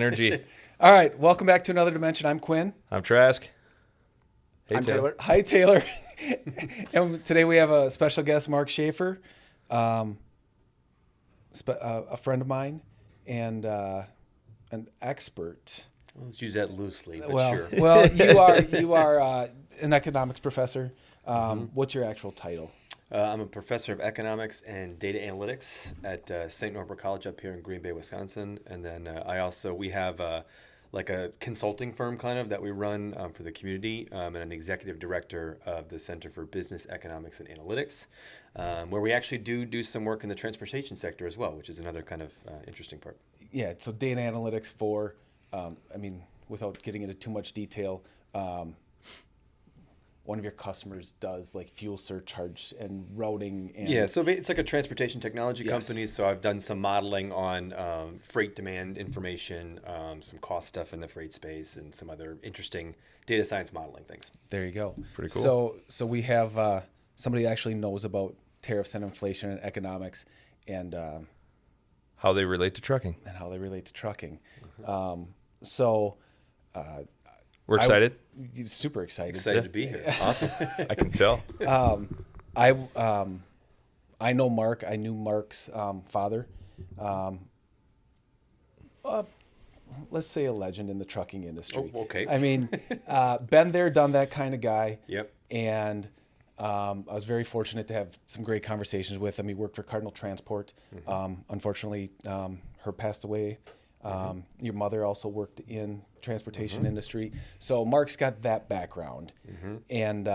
Energy. All right, welcome back to Another Dimension. I'm Quinn. I'm Trask. Hey, I'm Taylor. Hi, Taylor. And today we have a special guest, Marc Schaffer, a friend of mine and an expert. Let's use that loosely, but Well, sure. well, you are an economics professor. What's your actual title? I'm a professor of economics and data analytics at St. Norbert College up here in Green Bay, Wisconsin. And then we have like a consulting firm kind of that we run for the community. And I'm the executive director of the Center for Business Economics and Analytics, where we actually do some work in the transportation sector as well, which is another kind of interesting part. Yeah, so data analytics for, without getting into too much detail, one of your customers does like fuel surcharge and routing. And yeah, so it's like a transportation technology Yes. company. So I've done some modeling on freight demand information, some cost stuff in the freight space, and some other interesting data science modeling things. There you go. Pretty cool. So we have somebody that actually knows about tariffs and inflation and economics and How they relate to trucking. how they relate to trucking. We're excited. Super excited. Excited to be here. Awesome. I can tell. I know Marc. I knew Marc's father. Let's say a legend in the trucking industry. Oh, okay. I mean, been there, done that kind of guy. Yep. And I was very fortunate to have some great conversations with him. He worked for Cardinal Transport. Unfortunately, her passed away. Your mother also worked in transportation industry. So Marc's got that background. And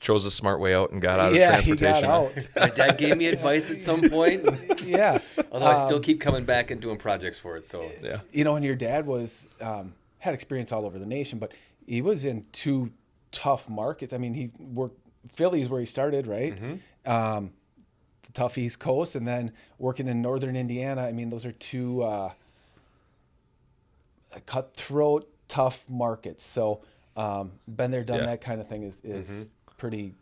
Chose a smart way out and got out of he transportation. got out. My dad gave me advice at some point, Yeah. although I still keep coming back and doing projects for it. So Yeah. You know, and your dad was had experience all over the nation, but he was in two tough markets. I mean, he worked Philly's where he started, right? The tough East Coast, and then working in northern Indiana. I mean, those are two cutthroat, tough markets. So been there, done Yeah. that kind of thing is pretty.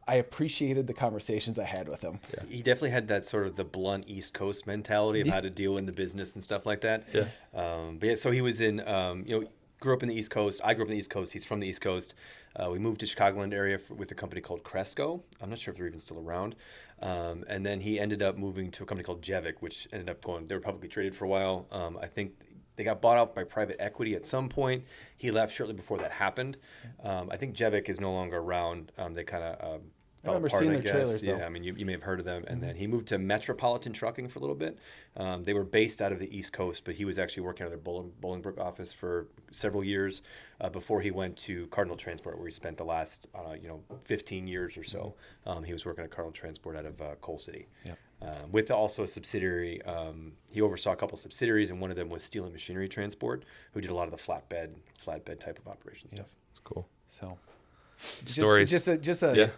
I appreciated the conversations I had with him. he definitely had that sort of the blunt East Coast mentality of how to deal in the business and stuff like that. Yeah. But yeah, so he was in, grew up in the East Coast. I grew up in the East Coast. He's from the East Coast. We moved to Chicagoland area with a company called Cresco. I'm not sure if they're even still around. And then he ended up moving to a company called Jevic, which ended up they were publicly traded for a while. I think they got bought out by private equity at some point. He left shortly before that happened. I think Jevic is no longer around. They kind of I remember seeing their trailers, though. Yeah, I mean, you may have heard of them. And then he moved to Metropolitan Trucking for a little bit. They were based out of the East Coast, but he was actually working out of their Bolingbrook office for several years before he went to Cardinal Transport, where he spent the last 15 years or so. He was working at Cardinal Transport out of Coal City. Yep. With also a subsidiary. He oversaw a couple of subsidiaries, and one of them was Steel and Machinery Transport, who did a lot of the flatbed type of operation stuff. It's cool. So Stories. Just a Yeah.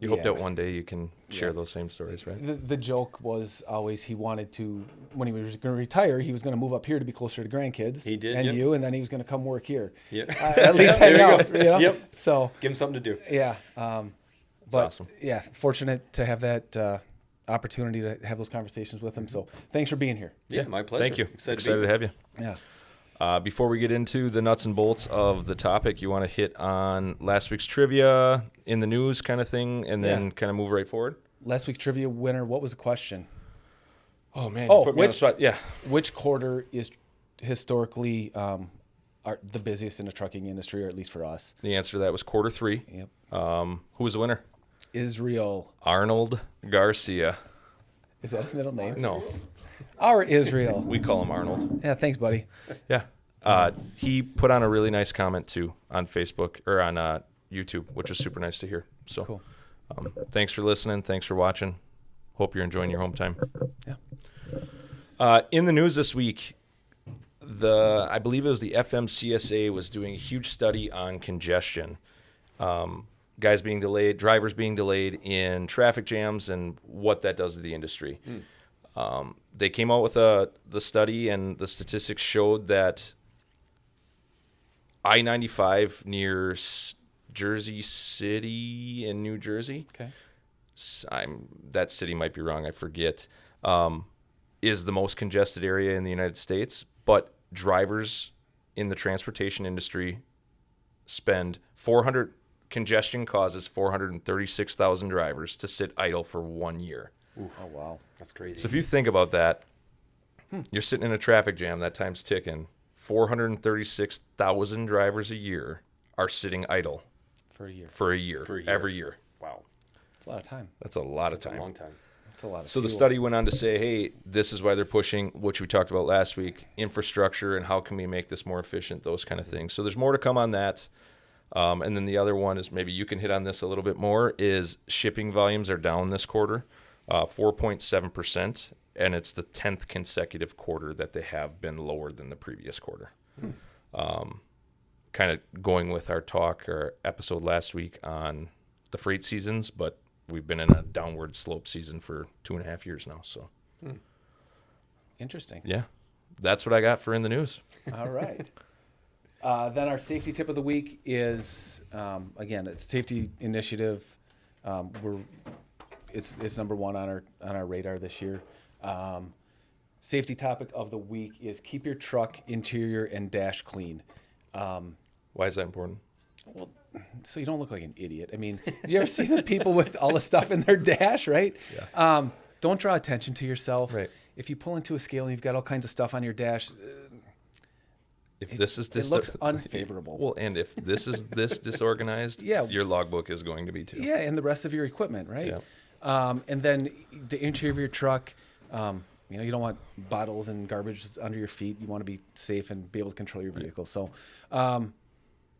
You hope Yeah. that one day you can share Yeah. those same stories, right? The joke was always he wanted to, when he was going to retire, he was going to move up here to be closer to grandkids. He did, and yep. you, and then he was going to come work here. Yeah. At least hang There you out. go. You know? Yep. So Give him something to do. yeah, but awesome. yeah, fortunate to have that opportunity to have those conversations with him. So thanks for being here. Yeah, my pleasure. Thank you. Excited to have you. Yeah. Before we get into the nuts and bolts of the topic, you want to hit on last week's trivia in the news kind of thing, and then kind of move right forward? Last week's trivia winner. What was the question? Oh, man. Oh, you put me on the which- spot. Yeah. Which quarter is historically the busiest in the trucking industry, or at least for us? The answer to that was quarter 3. Yep. Who was the winner? Israel. Arnold Garcia. Is that his middle name? No, Our Israel. we call him Arnold. Yeah, thanks, buddy. Yeah. He put on a really nice comment, too, on Facebook or on YouTube, which was super nice to hear. So Cool. Thanks for listening. Thanks for watching. Hope you're enjoying your home time. Yeah. In the news this week, I believe it was the FMCSA was doing a huge study on congestion. Guys being delayed, drivers being delayed in traffic jams, and what that does to the industry. They came out with the study, and the statistics showed that I-95 near Jersey City in New Jersey. Okay. That city might be wrong. I forget. is the most congested area in the United States, but drivers in the transportation industry spend congestion causes 436,000 drivers to sit idle for 1 year. Oh, wow. That's crazy. So if you think about that, you're sitting in a traffic jam, that time's ticking. 436,000 drivers a year are sitting idle For a year. every year. Wow. It's a lot of time. That's a lot of That's a time. long time. That's a lot of So the fuel. study went on to say, hey, this is why they're pushing, which we talked about last week, infrastructure and how can we make this more efficient, those kind of things. So there's more to come on that. And then the other one is, maybe you can hit on this a little bit more, is shipping volumes are down this quarter, 4.7%, and it's the 10th consecutive quarter that they have been lower than the previous quarter. Kind of going with our episode last week on the freight seasons, but we've been in a downward slope season for 2.5 years now. So, Interesting. yeah, that's what I got for in the news. All right. Then our safety tip of the week is, again, it's safety initiative. It's number one on our radar this year. Safety topic of the week is keep your truck interior and dash clean. Why is that important? Well, so you don't look like an idiot. I mean, you ever see the people with all the stuff in their dash, right? Yeah. Don't draw attention to yourself. Right. If you pull into a scale and you've got all kinds of stuff on your dash, If it looks unfavorable. Well, and if this is disorganized, Yeah. your logbook is going to be too. yeah, and the rest of your equipment, right? Yeah. And then the interior of your truck, you don't want bottles and garbage under your feet. You want to be safe and be able to control your vehicle. So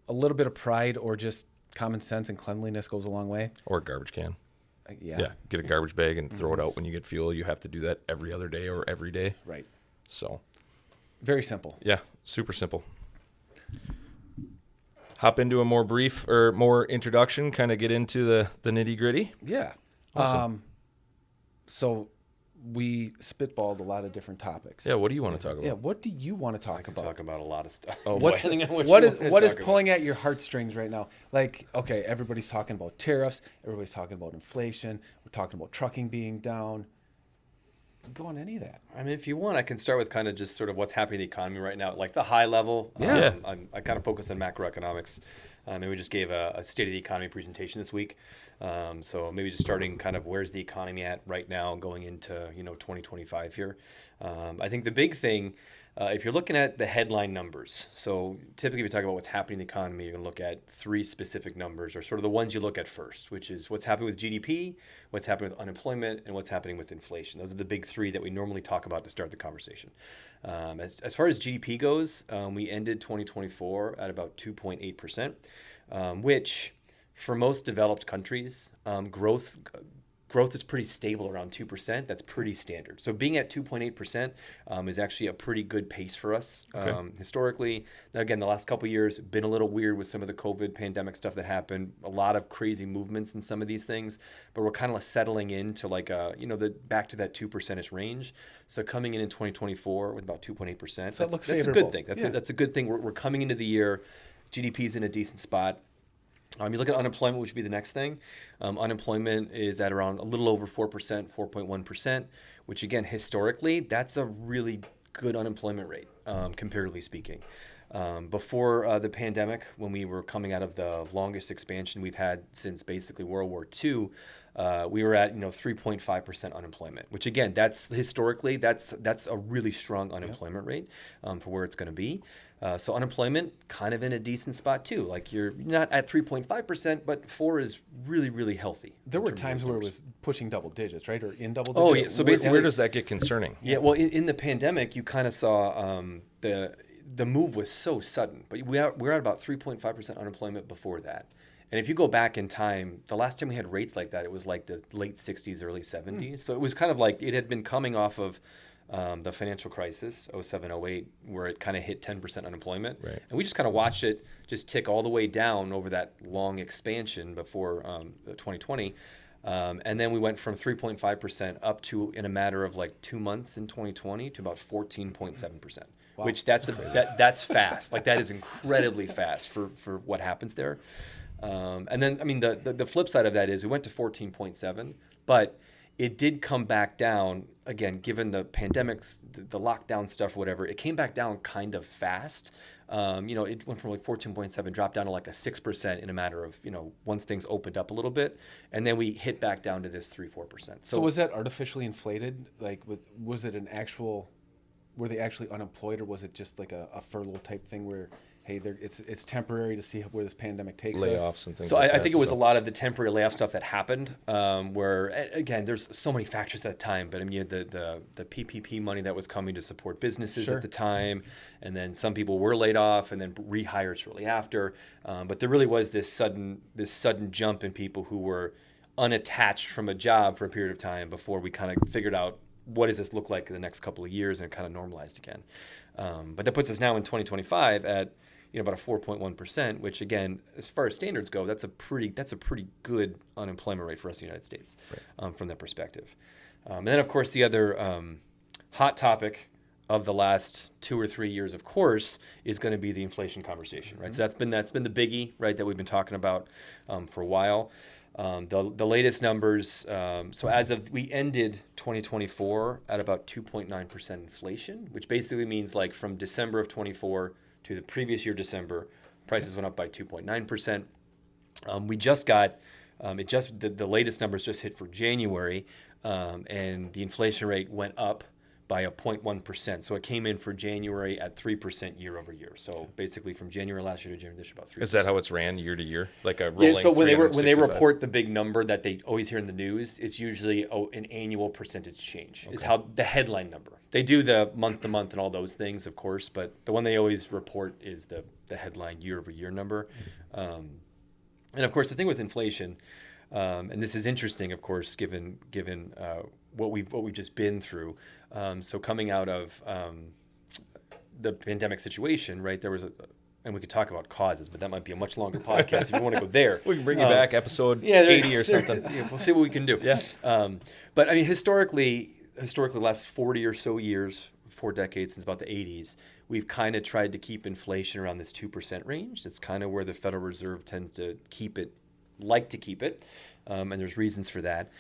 a little bit of pride or just common sense and cleanliness goes a long way. Or a garbage can. Yeah. Get a garbage bag and throw it out when you get fuel. You have to do that every other day or every day. Right. So, Very simple. yeah, super simple. Hop into a more introduction, kind of get into the nitty gritty. Yeah. Awesome. So we spitballed a lot of different topics. Yeah, what do you want to talk about? Yeah. What do you want to talk about? Talk about a lot of stuff. Oh, What's, Depending on what you is wanna what is talk about. pulling at your heartstrings right now? Like, okay, everybody's talking about tariffs. Everybody's talking about inflation. We're talking about trucking being down. Go on any of that. I mean, if you want, I can start with kind of just sort of what's happening in the economy right now, like the high level. Yeah. I kind of focus on macroeconomics. And we just gave a state of the economy presentation this week. So maybe just starting kind of where's the economy at right now going into 2025 here. I think the big thing, if you're looking at the headline numbers, so typically if you talk about what's happening in the economy, you're going to look at three specific numbers, or sort of the ones you look at first, which is what's happening with GDP, what's happening with unemployment, and what's happening with inflation. Those are the big three that we normally talk about to start the conversation. As far as GDP goes, we ended 2024 at about 2.8%, which for most developed countries, growth is pretty stable around 2%. That's pretty standard. So being at 2.8% is actually a pretty good pace for us. Okay. Historically, now again, the last couple of years been a little weird with some of the COVID pandemic stuff that happened. A lot of crazy movements in some of these things, but we're kind of settling into like back to that 2% range. So coming in 2024 with about 2.8%, So it looks that's a favorable. good thing. Yeah. That's a good thing. We're coming into the year, GDP's in a decent spot. You look at unemployment, which would be the next thing. Unemployment is at around a little over 4%, 4.1%, which again, historically, that's a really good unemployment rate, comparatively speaking. Before the pandemic, when we were coming out of the longest expansion we've had since basically World War II, we were at 3.5% unemployment, which again, that's historically that's a really strong unemployment rate for where it's going to be. So unemployment kind of in a decent spot too. Like you're not at 3.5%, but 4 is really, really healthy. There in were terms of times those where it numbers. was pushing double digits, right? Or in double digits. Oh, yeah. So basically, Where does that get concerning? Yeah, well, in the pandemic, you kind of saw the move was so sudden. But we're at about 3.5% unemployment before that. And if you go back in time, the last time we had rates like that, it was like the late 60s, early 70s. So it was kind of like it had been coming off of the financial crisis, 07, 08, where it kind of hit 10% unemployment. Right. And we just kind of watched it just tick all the way down over that long expansion before 2020. And then we went from 3.5% up to, in a matter of like 2 months in 2020, to about 14.7%. Wow. Which that's fast. Like that is incredibly fast for what happens there. And then, I mean, the flip side of that is we went to 14.7, but it did come back down again, given the pandemics, the lockdown stuff, whatever. It came back down kind of fast. It went from like 14.7, dropped down to like a 6% in a matter of, once things opened up a little bit, and then we hit back down to this 3-4%. So was that artificially inflated? Like, was it an actual? Were they actually unemployed, or was it just like a furlough type thing where, hey, it's temporary to see where this pandemic takes us? Layoffs and things So like that. I think it was a lot of the temporary layoff stuff that happened, where, again, there's so many factors at the time, but I mean, the PPP money that was coming to support businesses Sure. at the time, and then some people were laid off and then rehired shortly after. But there really was this sudden jump in people who were unattached from a job for a period of time before we kind of figured out what does this look like in the next couple of years, and it kind of normalized again. But that puts us now in 2025 at about a 4.1%, which again, as far as standards go, that's a pretty good unemployment rate for us in the United States, from that perspective. And then of course the other hot topic of the last 2 or 3 years, of course, is going to be the inflation conversation, right? So that's been the biggie, right, that we've been talking about for a while. The latest numbers, so as of, we ended 2024 at about 2.9% inflation, which basically means like from December of 24 to the previous year December, prices went up by 2.9%. We just got, the latest numbers just hit for January, and the inflation rate went up by 0.1%. So it came in for January at 3% year over year. So basically from January last year to January this year, about 3%. Is that how it's ran year to year? Like a rolling? Yeah, so when they 365? report the big number that they always hear in the news, it's usually an annual percentage change is how the headline number. They do the month to month and all those things, of course, but the one they always report is the headline year over year number. And of course, the thing with inflation, and this is interesting, of course, given what we've just been through. So coming out of the pandemic situation, right? There was and we could talk about causes, but that might be a much longer podcast if you want to go there. We can bring you back episode 80 or something. Yeah, we'll see what we can do. Yeah. But I mean, historically, the last 40 or so years, 4 decades since about the 80s, we've kind of tried to keep inflation around this 2% range. That's kind of where the Federal Reserve tends to keep it. And there's reasons for that.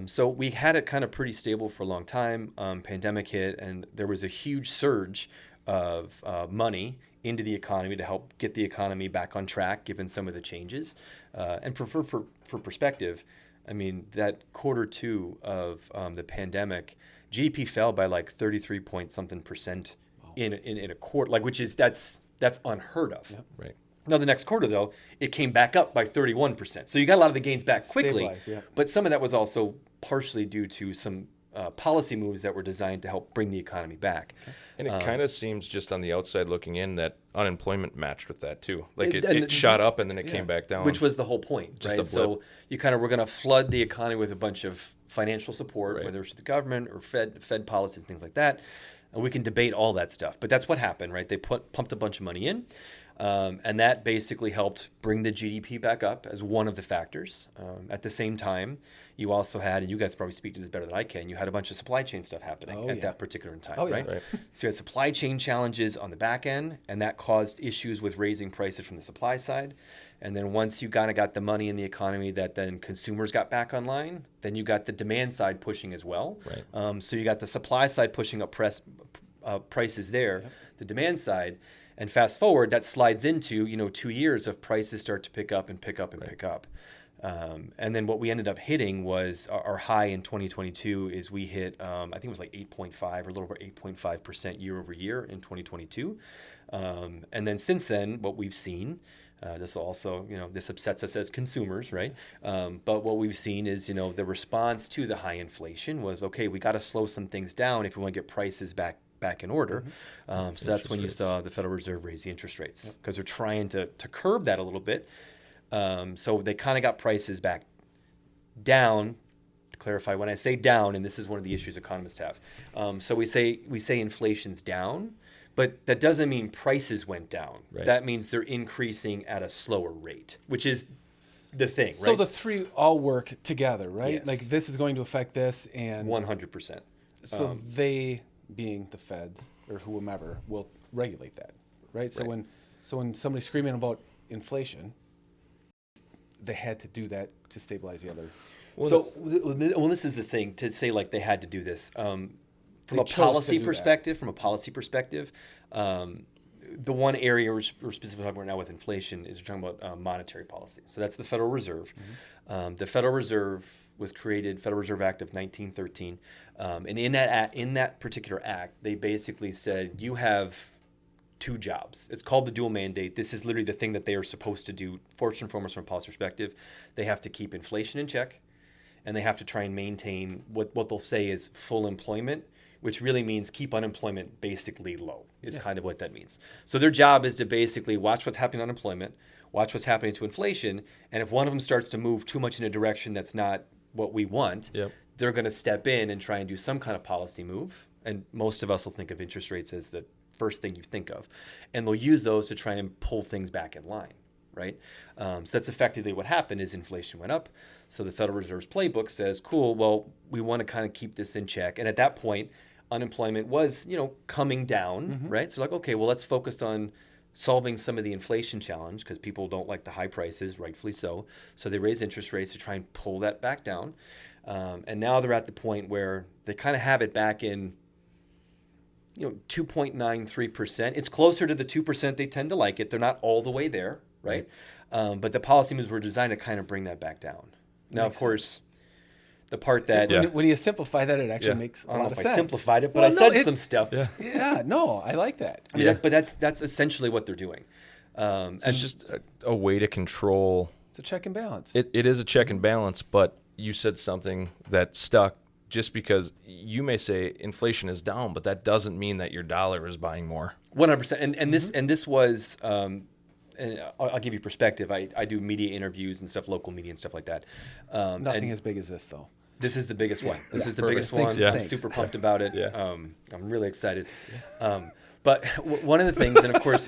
So we had it kind of pretty stable for a long time. Pandemic hit, and there was a huge surge of money into the economy to help get the economy back on track, given some of the changes. And for perspective, I mean, that Q2 of the pandemic, GDP fell by like 33 point something percent in a quarter, like, which is that's unheard of. Yep. Right. Now, the next quarter, though, it came back up by 31%. So you got a lot of the gains back quickly. Stabilized, yeah. But some of that was also partially due to some policy moves that were designed to help bring the economy back. And it kind of seems, just on the outside looking in, that unemployment matched with that too. Like And it shot up and then it came back down. Which was the whole point, Just right? a blip. So you kind of were going to flood the economy with a bunch of financial support, Right. whether it's the government or Fed policies, things like that. And we can debate all that stuff. But that's what happened, right? They pumped a bunch of money in. And that basically helped bring the GDP back up as one of the factors. At the same time, you also had, and you guys probably speak to this better than I can, you had a bunch of supply chain stuff happening at that particular time, Oh, yeah. right? Right. So you had supply chain challenges on the back end, and that caused issues with raising prices from the supply side. And then once you kind of got the money in the economy that then consumers got back online, then you got the demand side pushing as well. Right. So you got the supply side pushing up prices there, the demand side. And fast forward, that slides into 2 years of prices start to pick up and pick up and pick up. And then what we ended up hitting was our high in 2022 is we hit, I think it was like 8.5 or a little over 8.5% year over year in 2022. And then since then, what we've seen, this will also, this upsets us as consumers, right? But what we've seen is, the response to the high inflation was, okay, we got to slow some things down if we want to get prices back in order. So that's when you saw the Federal Reserve raise the interest rates, because they're trying to curb that a little bit. So they kind of got prices back down. To clarify, when I say down, and this is one of the issues economists have. So we say inflation's down, but that doesn't mean prices went down. Right. That means they're increasing at a slower rate, which is the thing, right? So the three all work together, right? Yes. Like this is going to affect this, and 100%. so they, being the feds or whomever, will regulate that, right? So Right. when somebody's screaming about inflation, they had to do that to stabilize the other. This is the thing to say, like, they had to do this. From They a chose to policy do perspective, the one area we're specifically talking about now with inflation is we're talking about monetary policy. So that's the Federal Reserve. The Federal Reserve was created, Federal Reserve Act of 1913, and in that particular act, they basically said you have two jobs. It's called the dual mandate. This is literally the thing that they are supposed to do. First and foremost, from a policy perspective, they have to keep inflation in check, and they have to try and maintain what they'll say is full employment, which really means keep unemployment basically low, is kind of what that means. So their job is to basically watch what's happening to unemployment, watch what's happening to inflation, and if one of them starts to move too much in a direction that's not what we want, they're going to step in and try and do some kind of policy move. And most of us will think of interest rates as the first thing you think of. And they'll use those to try and pull things back in line, right? So that's effectively what happened is inflation went up. So the Federal Reserve's playbook says, cool, well, we want to kind of keep this in check. And at that point, unemployment was, coming down, right? So like, okay, well, let's focus on solving some of the inflation challenge because people don't like the high prices, rightfully so. So they raise interest rates to try and pull that back down. And now they're at the point where they kind of have it back in 2.93%. It's closer to the 2% they tend to like it. They're not all the way there, right? But the policy moves were designed to kind of bring that back down. Now, of course, the part that... When you simplify that, it actually makes a lot of sense. I simplified it, but I said some stuff. Yeah, no, I like that. I mean, but that's essentially what they're doing. And it's just a way to control... It's a check and balance. It is a check and balance, but you said something that stuck. Just because you may say inflation is down, but that doesn't mean that your dollar is buying more. 100%. And this was, and I'll give you perspective. I do media interviews and stuff, local media and stuff like that. Nothing as big as this, though. This is the biggest one. This is the biggest Thanks, one. thanks. I'm super pumped about it. I'm really excited. But one of the things, and of course,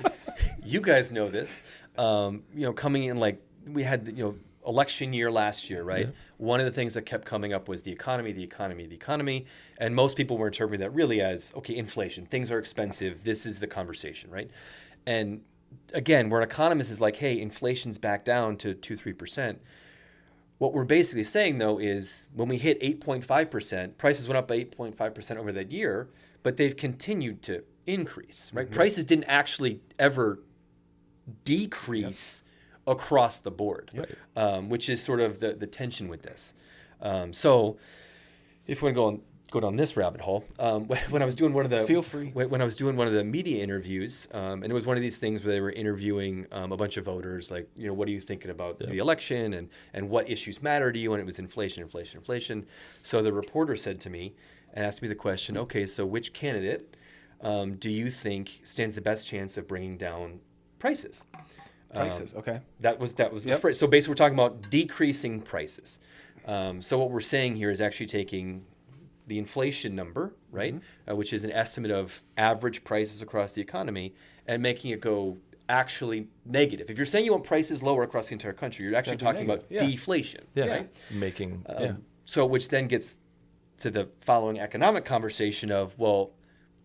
you guys know this. Coming in like we had, election year last year, right? Yeah. One of the things that kept coming up was the economy. And most people were interpreting that really as, okay, inflation, things are expensive. This is the conversation, right? And again, where an economist is like, hey, inflation's back down to 2-3%. What we're basically saying, though, is when we hit 8.5%, prices went up by 8.5% over that year, but they've continued to increase, right? Prices didn't actually ever decrease across the board, which is sort of the tension with this. So if we want to go down this rabbit hole, when I was doing one of the feel free when I was doing one of the media interviews, and it was one of these things where they were interviewing a bunch of voters, like, what are you thinking about the election and what issues matter to you? And it was inflation. So the reporter said to me and asked me the question, okay, so which candidate do you think stands the best chance of bringing down prices? Okay. That was the phrase. So basically, we're talking about decreasing prices. So what we're saying here is actually taking the inflation number, right, which is an estimate of average prices across the economy, and making it go actually negative. If you're saying you want prices lower across the entire country, you're actually talking about deflation, right? Making So which then gets to the following economic conversation of, well,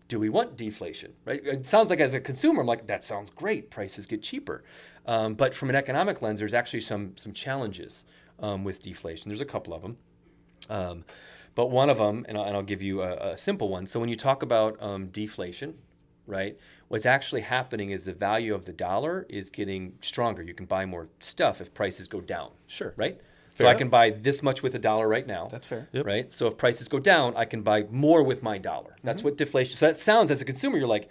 do we want deflation, right? It sounds like as a consumer, I'm like, that sounds great. Prices get cheaper. But from an economic lens, there's actually some challenges with deflation. There's a couple of them. But one of them, and I'll give you a simple one. So when you talk about deflation, right, what's actually happening is the value of the dollar is getting stronger. You can buy more stuff if prices go down. Sure. Right? So I can buy this much with a dollar right now. That's fair. Right? So if prices go down, I can buy more with my dollar. That's what deflation. So that sounds, as a consumer, you're like,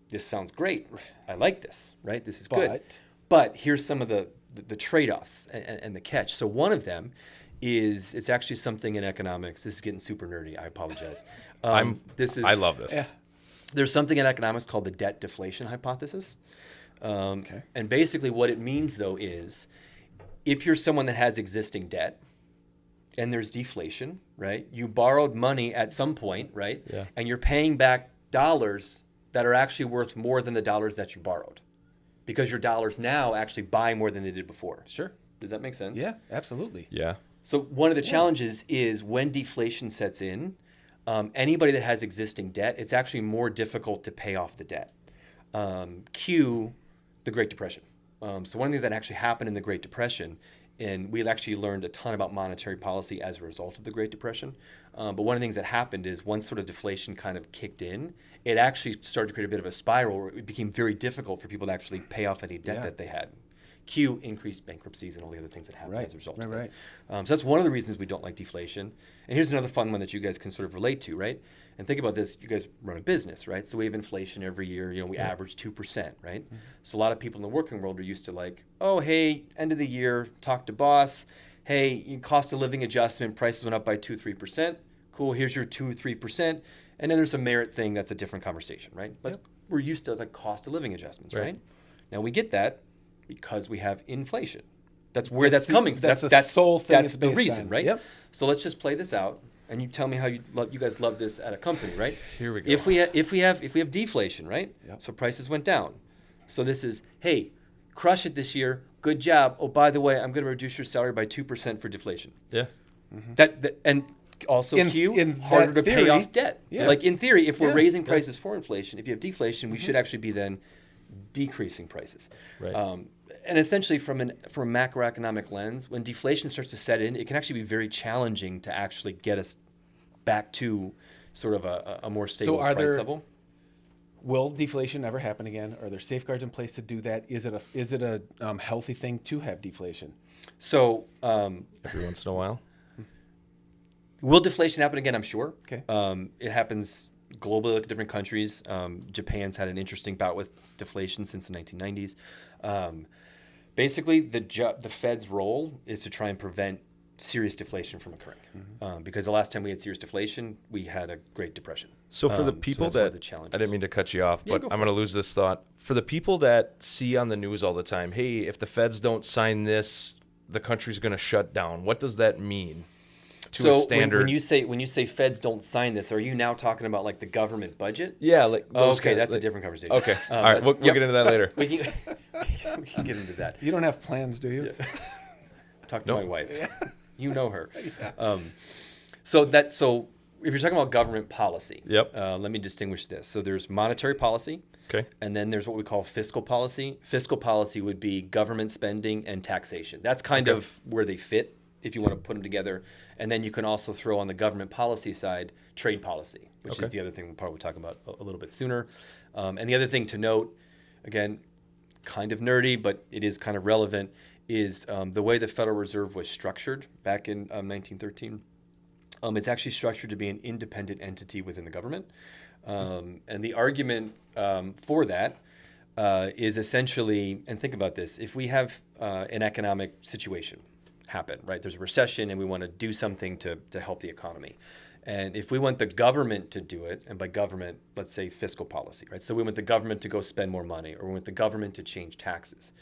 this sounds great. I like this, right? This is good. But here's some of the trade-offs and the catch. So one of them is, it's actually something in economics. This is getting super nerdy. I apologize. I love this. Yeah. There's something in economics called the debt deflation hypothesis. And basically what it means, though, is if you're someone that has existing debt and there's deflation, right? You borrowed money at some point, right? Yeah. And you're paying back dollars that are actually worth more than the dollars that you borrowed, because your dollars now actually buy more than they did before. Sure. Does that make sense? Yeah, absolutely. Yeah. So one of the challenges is when deflation sets in, anybody that has existing debt, it's actually more difficult to pay off the debt. Cue the Great Depression. So one of the things that actually happened in the Great Depression And we had actually learned a ton about monetary policy as a result of the Great Depression. But one of the things that happened is once sort of deflation kind of kicked in, it actually started to create a bit of a spiral where it became very difficult for people to actually pay off any debt that they had. Cue increased bankruptcies and all the other things that happened as a result of it. So that's one of the reasons we don't like deflation. And here's another fun one that you guys can sort of relate to, right? And think about this, you guys run a business, right? So we have inflation every year, we average 2%, right? Mm-hmm. So a lot of people in the working world are used to like, oh, hey, end of the year, talk to boss. Hey, cost of living adjustment, prices went up by 2-3%. Cool, here's your 2-3%. And then there's a merit thing that's a different conversation, right? But we're used to like cost of living adjustments, right? Now we get that because we have inflation. That's where that's coming from. That's the sole thing. That's the reason, right? Yep. So let's just play this out, and you tell me how you guys love this at a company, right? Here we go. If we have deflation, right? Yep. So prices went down. So this is, hey, crush it this year. Good job. Oh, by the way, I'm going to reduce your salary by 2% for deflation. Yeah. Mm-hmm. That and also harder to pay off debt. Yeah. Like in theory, if we're raising prices for inflation, if you have deflation, we should actually be then decreasing prices. Right. And essentially, from a macroeconomic lens, when deflation starts to set in, it can actually be very challenging to actually get us back to sort of a more stable price level. Will deflation ever happen again? Are there safeguards in place to do that? Is it a healthy thing to have deflation? So every once in a while. Will deflation happen again? I'm sure. Okay. It happens globally, like different countries. Japan's had an interesting bout with deflation since the 1990s. Basically, the Fed's role is to try and prevent serious deflation from occurring. Mm-hmm. Because the last time we had serious deflation, we had a Great Depression. So for the people I didn't mean to cut you off, but I'm going to lose this thought. For the people that see on the news all the time, hey, if the Feds don't sign this, the country's going to shut down. What does that mean? So when you say Feds don't sign this, are you now talking about like the government budget? Yeah. Like that's a different conversation. Okay. All right. We'll get into that later. we can get into that. You don't have plans, do you? Yeah. Talk to my wife. Yeah. You know her. Yeah. So if you're talking about government policy, let me distinguish this. So there's monetary policy. Okay. And then there's what we call fiscal policy. Fiscal policy would be government spending and taxation. That's kind of where they fit, if you want to put them together. And then you can also throw on the government policy side trade policy, which is the other thing we'll probably talk about a little bit sooner. And the other thing to note, again, kind of nerdy, but it is kind of relevant, is the way the Federal Reserve was structured back in 1913. It's actually structured to be an independent entity within the government. And the argument for that is essentially, and think about this, if we have an economic situation happen, right? There's a recession and we want to do something to help the economy. And if we want the government to do it, and by government, let's say fiscal policy, right? So we want the government to go spend more money, or we want the government to change taxes.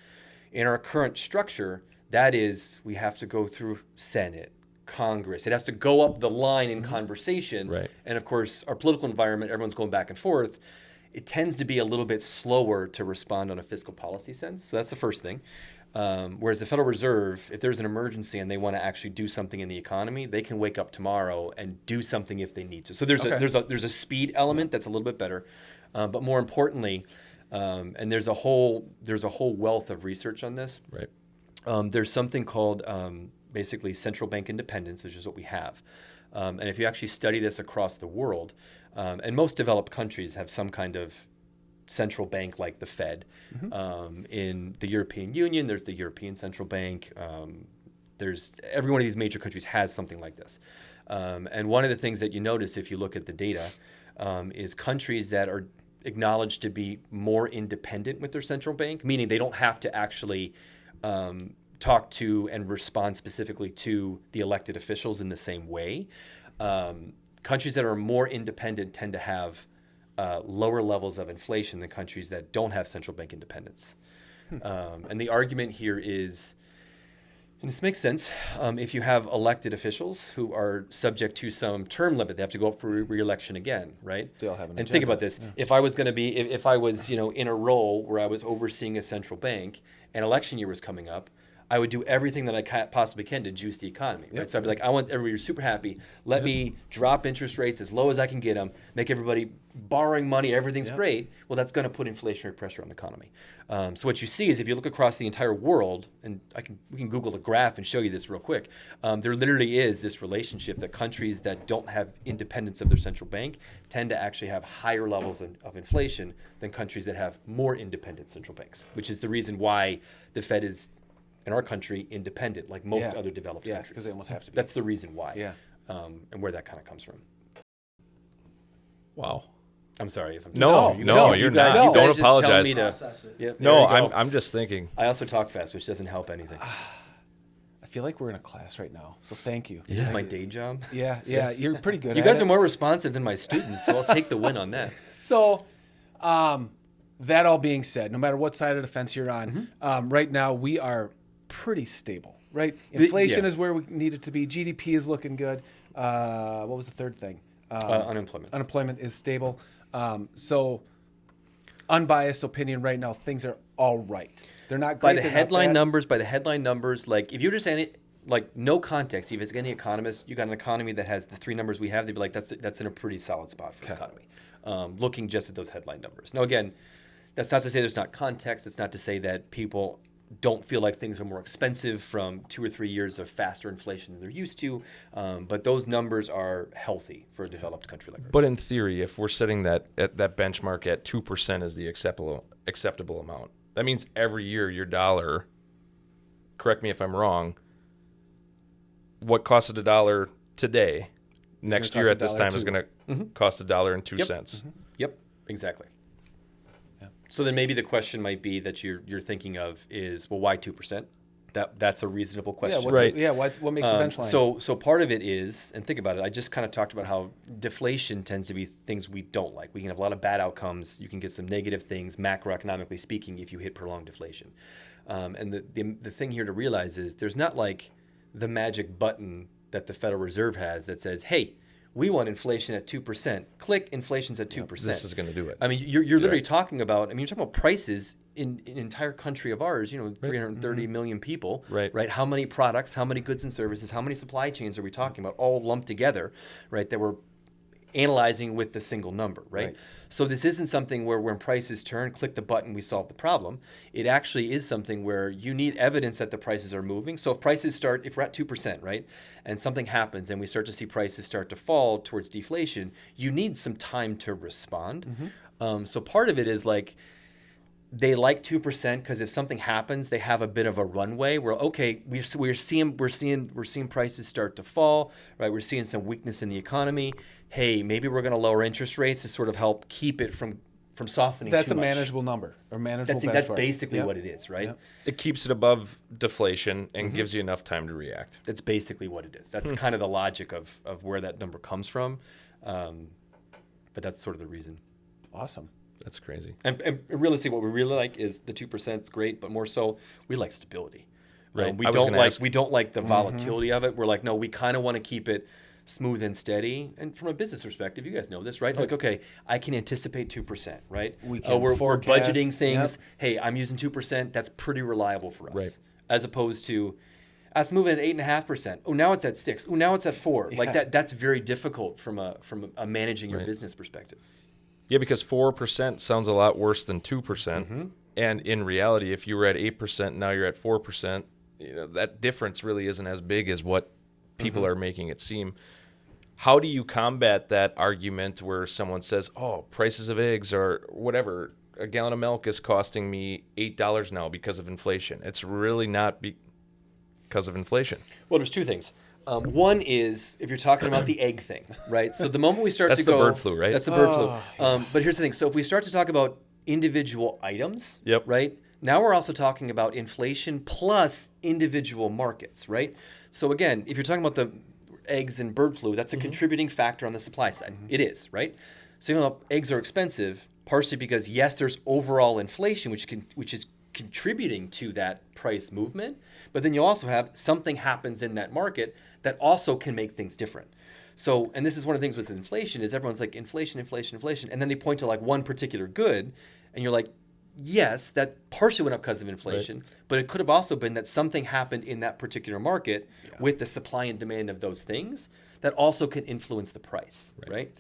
In our current structure, that is, we have to go through Senate, Congress. It has to go up the line in conversation. Right. And of course, our political environment, everyone's going back and forth. It tends to be a little bit slower to respond on a fiscal policy sense. So that's the first thing. Whereas the Federal Reserve, if there's an emergency and they want to actually do something in the economy, they can wake up tomorrow and do something if they need to. So there's a speed element that's a little bit better, but more importantly, and there's a whole wealth of research on this. Right. There's something called basically central bank independence, which is what we have. And if you actually study this across the world, and most developed countries have some kind of central bank like the Fed. In the European Union, there's the European Central Bank. There's every one of these major countries has something like this. And one of the things that you notice if you look at the data is countries that are acknowledged to be more independent with their central bank, meaning they don't have to actually talk to and respond specifically to the elected officials in the same way. Countries that are more independent tend to have lower levels of inflation than countries that don't have central bank independence. And the argument here is, and this makes sense, if you have elected officials who are subject to some term limit, they have to go up for re-election again, right? They'll have an agenda. Think about this. Yeah. If I was going to be, if I was, in a role where I was overseeing a central bank and election year was coming up, I would do everything that I possibly can to juice the economy. Right? So I'd be like, I want everybody super happy. Let me drop interest rates as low as I can get them, make everybody borrowing money, everything's great. Well, that's going to put inflationary pressure on the economy. So what you see is if you look across the entire world, and we can Google the graph and show you this real quick, there literally is this relationship that countries that don't have independence of their central bank tend to actually have higher levels of inflation than countries that have more independent central banks, which is the reason why the Fed is, in our country, independent, like most other developed countries. because they almost have to be. That's the reason why. Yeah. And where that kind of comes from. Wow. I'm sorry if I'm No, you're not. You Don't guys just tell apologize. me to- Process it. Yep, No, there you go. I'm just thinking. I also talk fast, which doesn't help anything. I feel like we're in a class right now, so thank you. It is my day job. Yeah, you're pretty good. You at guys it. are more responsive than my students, so I'll take the win on that. So, that all being said, no matter what side of the fence you're on, right now we are pretty stable, right? Inflation is where we need it to be. GDP is looking good. What was the third thing? Unemployment. Unemployment is stable. So, unbiased opinion right now, things are all right. They're not By great. the they're not headline numbers, like if you're just like no context, if it's any economist, you got an economy that has the three numbers we have, they'd be like, that's in a pretty solid spot for the economy. Looking just at those headline numbers. Now, again, that's not to say there's not context. It's not to say that people don't feel like things are more expensive from 2 or 3 years of faster inflation than they're used to. But those numbers are healthy for a developed country like ours. But in theory, if we're setting that benchmark at 2% as the acceptable amount, that means every year your dollar, correct me if I'm wrong, what costed $1 today, next year at this time is going to cost $1.02. Yep, exactly. So then maybe the question might be that you're thinking of is, well, why 2%? That's a reasonable question. what makes the benchline? So part of it is, and think about it, I just kind of talked about how deflation tends to be things we don't like. We can have a lot of bad outcomes. You can get some negative things, macroeconomically speaking, if you hit prolonged deflation. And the thing here to realize is there's not like the magic button that the Federal Reserve has that says, hey, we want inflation at 2%. Click, inflation's at 2%. This is going to do it. I mean, you're literally talking about, you're talking about prices in an entire country of ours, 330 million people, right? How many products, how many goods and services, how many supply chains are we talking about all lumped together, right? That we're analyzing with the single number, right? So this isn't something where when prices turn, click the button, we solve the problem. It actually is something where you need evidence that the prices are moving. So if we're at 2%, right, and something happens and we start to see prices start to fall towards deflation, you need some time to respond. So part of it is like, they like 2% because if something happens, they have a bit of a runway where, okay, we're seeing prices start to fall, right? We're seeing some weakness in the economy. Hey, maybe we're going to lower interest rates to sort of help keep it from softening. That's too a much. manageable number or manageable benchmark. That's basically what it is, right? It keeps it above deflation and gives you enough time to react. That's basically what it is. That's kind of the logic of where that number comes from. But that's sort of the reason. Awesome. That's crazy. And realistically, what we really like is the 2% is great, but more so, we like stability. Right. We don't like the volatility of it. We're like, no, we kind of want to keep it smooth and steady. And from a business perspective, you guys know this, right? Like, okay, I can anticipate 2%, right? We can we're forecast, budgeting things. Hey, I'm using 2%. That's pretty reliable for us. Right. As opposed to, it's moving at 8.5%. Oh, now it's at 6. Oh, now it's at 4. Like that's very difficult from a managing your business perspective. Yeah, because 4% sounds a lot worse than 2%. And in reality, if you were at 8%, now you're at 4%, that difference really isn't as big as what people are making it seem. How do you combat that argument where someone says, oh, prices of eggs or whatever, a gallon of milk is costing me $8 now because of inflation? It's really not because of inflation. Well, there's two things. One is if you're talking about the egg thing, right? So the moment we start to go... That's the bird flu, right? That's the bird flu. But here's the thing. So if we start to talk about individual items, right? Now we're also talking about inflation plus individual markets, right? So again, if you're talking about the eggs and bird flu, that's a contributing factor on the supply side. It is, right? So eggs are expensive, partially because, yes, there's overall inflation, which is contributing to that price movement. But then you also have something happens in that market that also can make things different. So, and this is one of the things with inflation is everyone's like inflation, and then they point to like one particular good, and you're like, yes, that partially went up because of inflation, but it could have also been that something happened in that particular market with the supply and demand of those things that also can influence the price, right?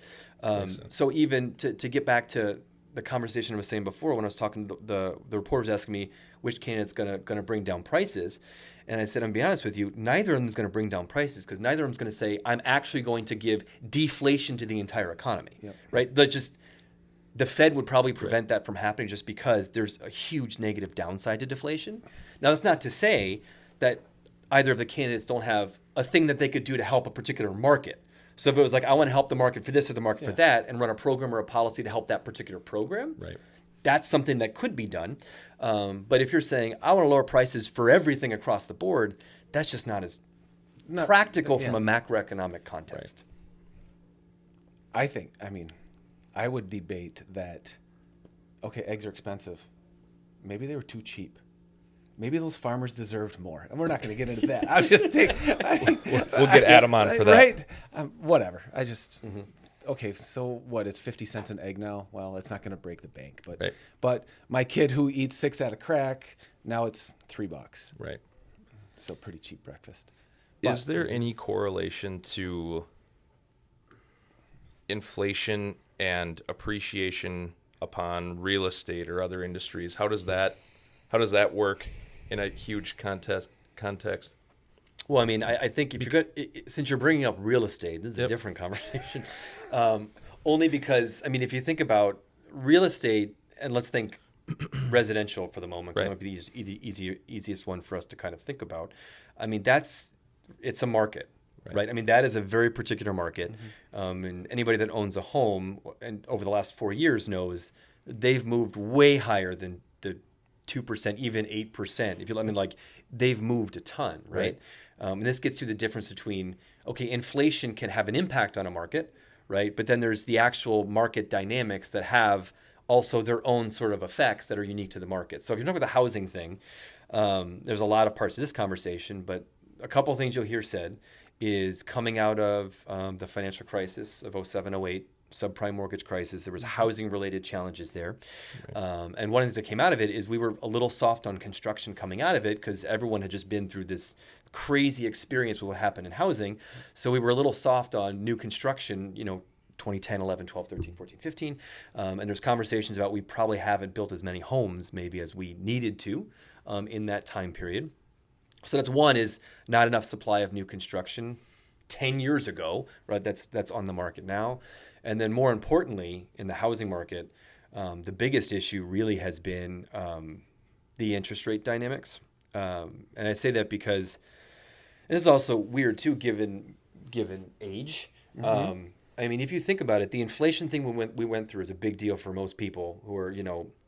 So even to get back to the conversation I was saying before, when I was talking to the reporter was asking me which candidate's gonna bring down prices, and I said, I'm gonna be honest with you, neither of them is gonna bring down prices because neither of them is gonna say I'm actually going to give deflation to the entire economy, right? The Fed would probably prevent that from happening just because there's a huge negative downside to deflation. Now, that's not to say that either of the candidates don't have a thing that they could do to help a particular market. So if it was like, I want to help the market for this or the market for that and run a program or a policy to help that particular program, that's something that could be done. But if you're saying, I want to lower prices for everything across the board, that's just not as practical from a macroeconomic context. I would debate that, okay, eggs are expensive. Maybe they were too cheap. Maybe those farmers deserved more. And we're not going to get into that. I'm just taking... We'll get Adam on for that. Right? Whatever. Okay, so what? It's 50 cents an egg now? Well, it's not going to break the bank. But my kid who eats 6 at a crack, now it's $3. Right. So pretty cheap breakfast. Is there any correlation to inflation and appreciation upon real estate or other industries? How does that work in a huge context? Well, I mean, I think if you're since you're bringing up real estate, this is a different conversation. Only because, I mean, if you think about real estate, and let's think residential for the moment, because it might be the easiest one for us to kind of think about. I mean, it's a market. Right. I mean, that is a very particular market. And anybody that owns a home and over the last 4 years knows they've moved way higher than the 2%, even 8%. They've moved a ton, right? And this gets to the difference between, okay, inflation can have an impact on a market, right? But then there's the actual market dynamics that have also their own sort of effects that are unique to the market. So if you're talking about the housing thing, there's a lot of parts of this conversation, but a couple of things you'll hear said is coming out of the financial crisis of 07, 08, subprime mortgage crisis. There was housing-related challenges there. And one of the things that came out of it is we were a little soft on construction coming out of it because everyone had just been through this crazy experience with what happened in housing. So we were a little soft on new construction, 2010, 11, 12, 13, 14, 15. And there's conversations about we probably haven't built as many homes maybe as we needed to in that time period. So that's one is not enough supply of new construction 10 years ago, right? That's on the market now. And then more importantly, in the housing market, the biggest issue really has been the interest rate dynamics. And I say that because, and this is also weird too, given age. I mean, if you think about it, the inflation thing we went through is a big deal for most people who are,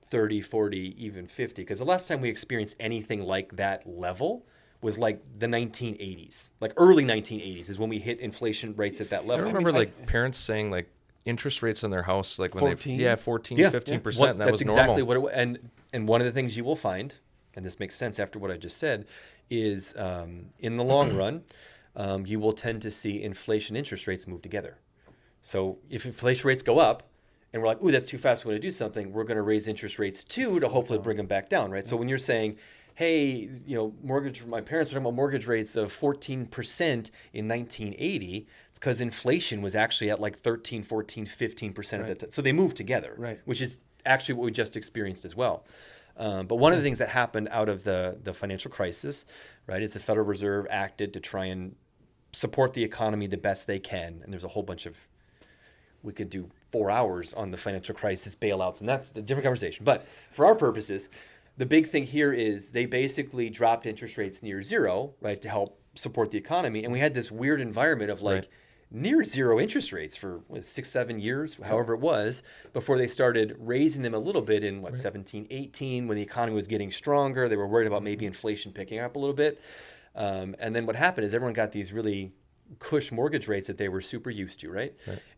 30, 40, even 50. Because the last time we experienced anything like that level was like the 1980s, like early 1980s is when we hit inflation rates at that level. I remember parents saying interest rates on their house, like when 14? 14, 15%, and that was normal. That's exactly what it was. And one of the things you will find, and this makes sense after what I just said, is in the long run, you will tend to see inflation interest rates move together. So if inflation rates go up, and we're like, ooh, that's too fast, we want to do something, we're going to raise interest rates too to hopefully bring them back down, right? So when you're saying, hey, my parents were talking about mortgage rates of 14% in 1980. It's because inflation was actually at like 13, 14, 15% at that time. So they moved together, which is actually what we just experienced as well. But one of the things that happened out of the financial crisis, right, is the Federal Reserve acted to try and support the economy the best they can. And there's a whole bunch of, we could do 4 hours on the financial crisis bailouts, and that's a different conversation. But for our purposes, the big thing here is they basically dropped interest rates near zero, right, to help support the economy. And we had this weird environment of near zero interest rates for 6-7 years, however it was, before they started raising them a little bit in 17, 18, when the economy was getting stronger. They were worried about maybe inflation picking up a little bit. And then what happened is everyone got these really cush mortgage rates that they were super used to, right?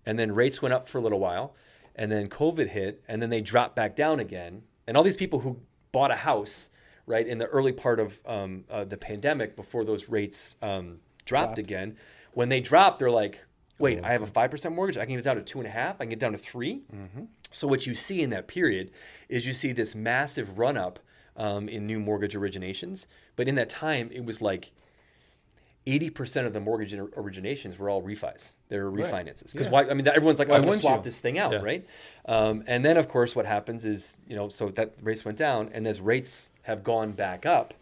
And then rates went up for a little while, and then COVID hit, and then they dropped back down again. And all these people who bought a house, right, in the early part of the pandemic before those rates dropped again. When they dropped, they're like, wait, I have a 5% mortgage. I can get it down to 2.5. I can get it down to 3. So what you see in that period is you see this massive run up in new mortgage originations. But in that time, it was like 80% of the mortgage originations were all refis. They were refinances. Because why? I mean, everyone's like, I'm going to swap this thing out, right? And then, of course, what happens is, so that rates went down. And as rates have gone back up,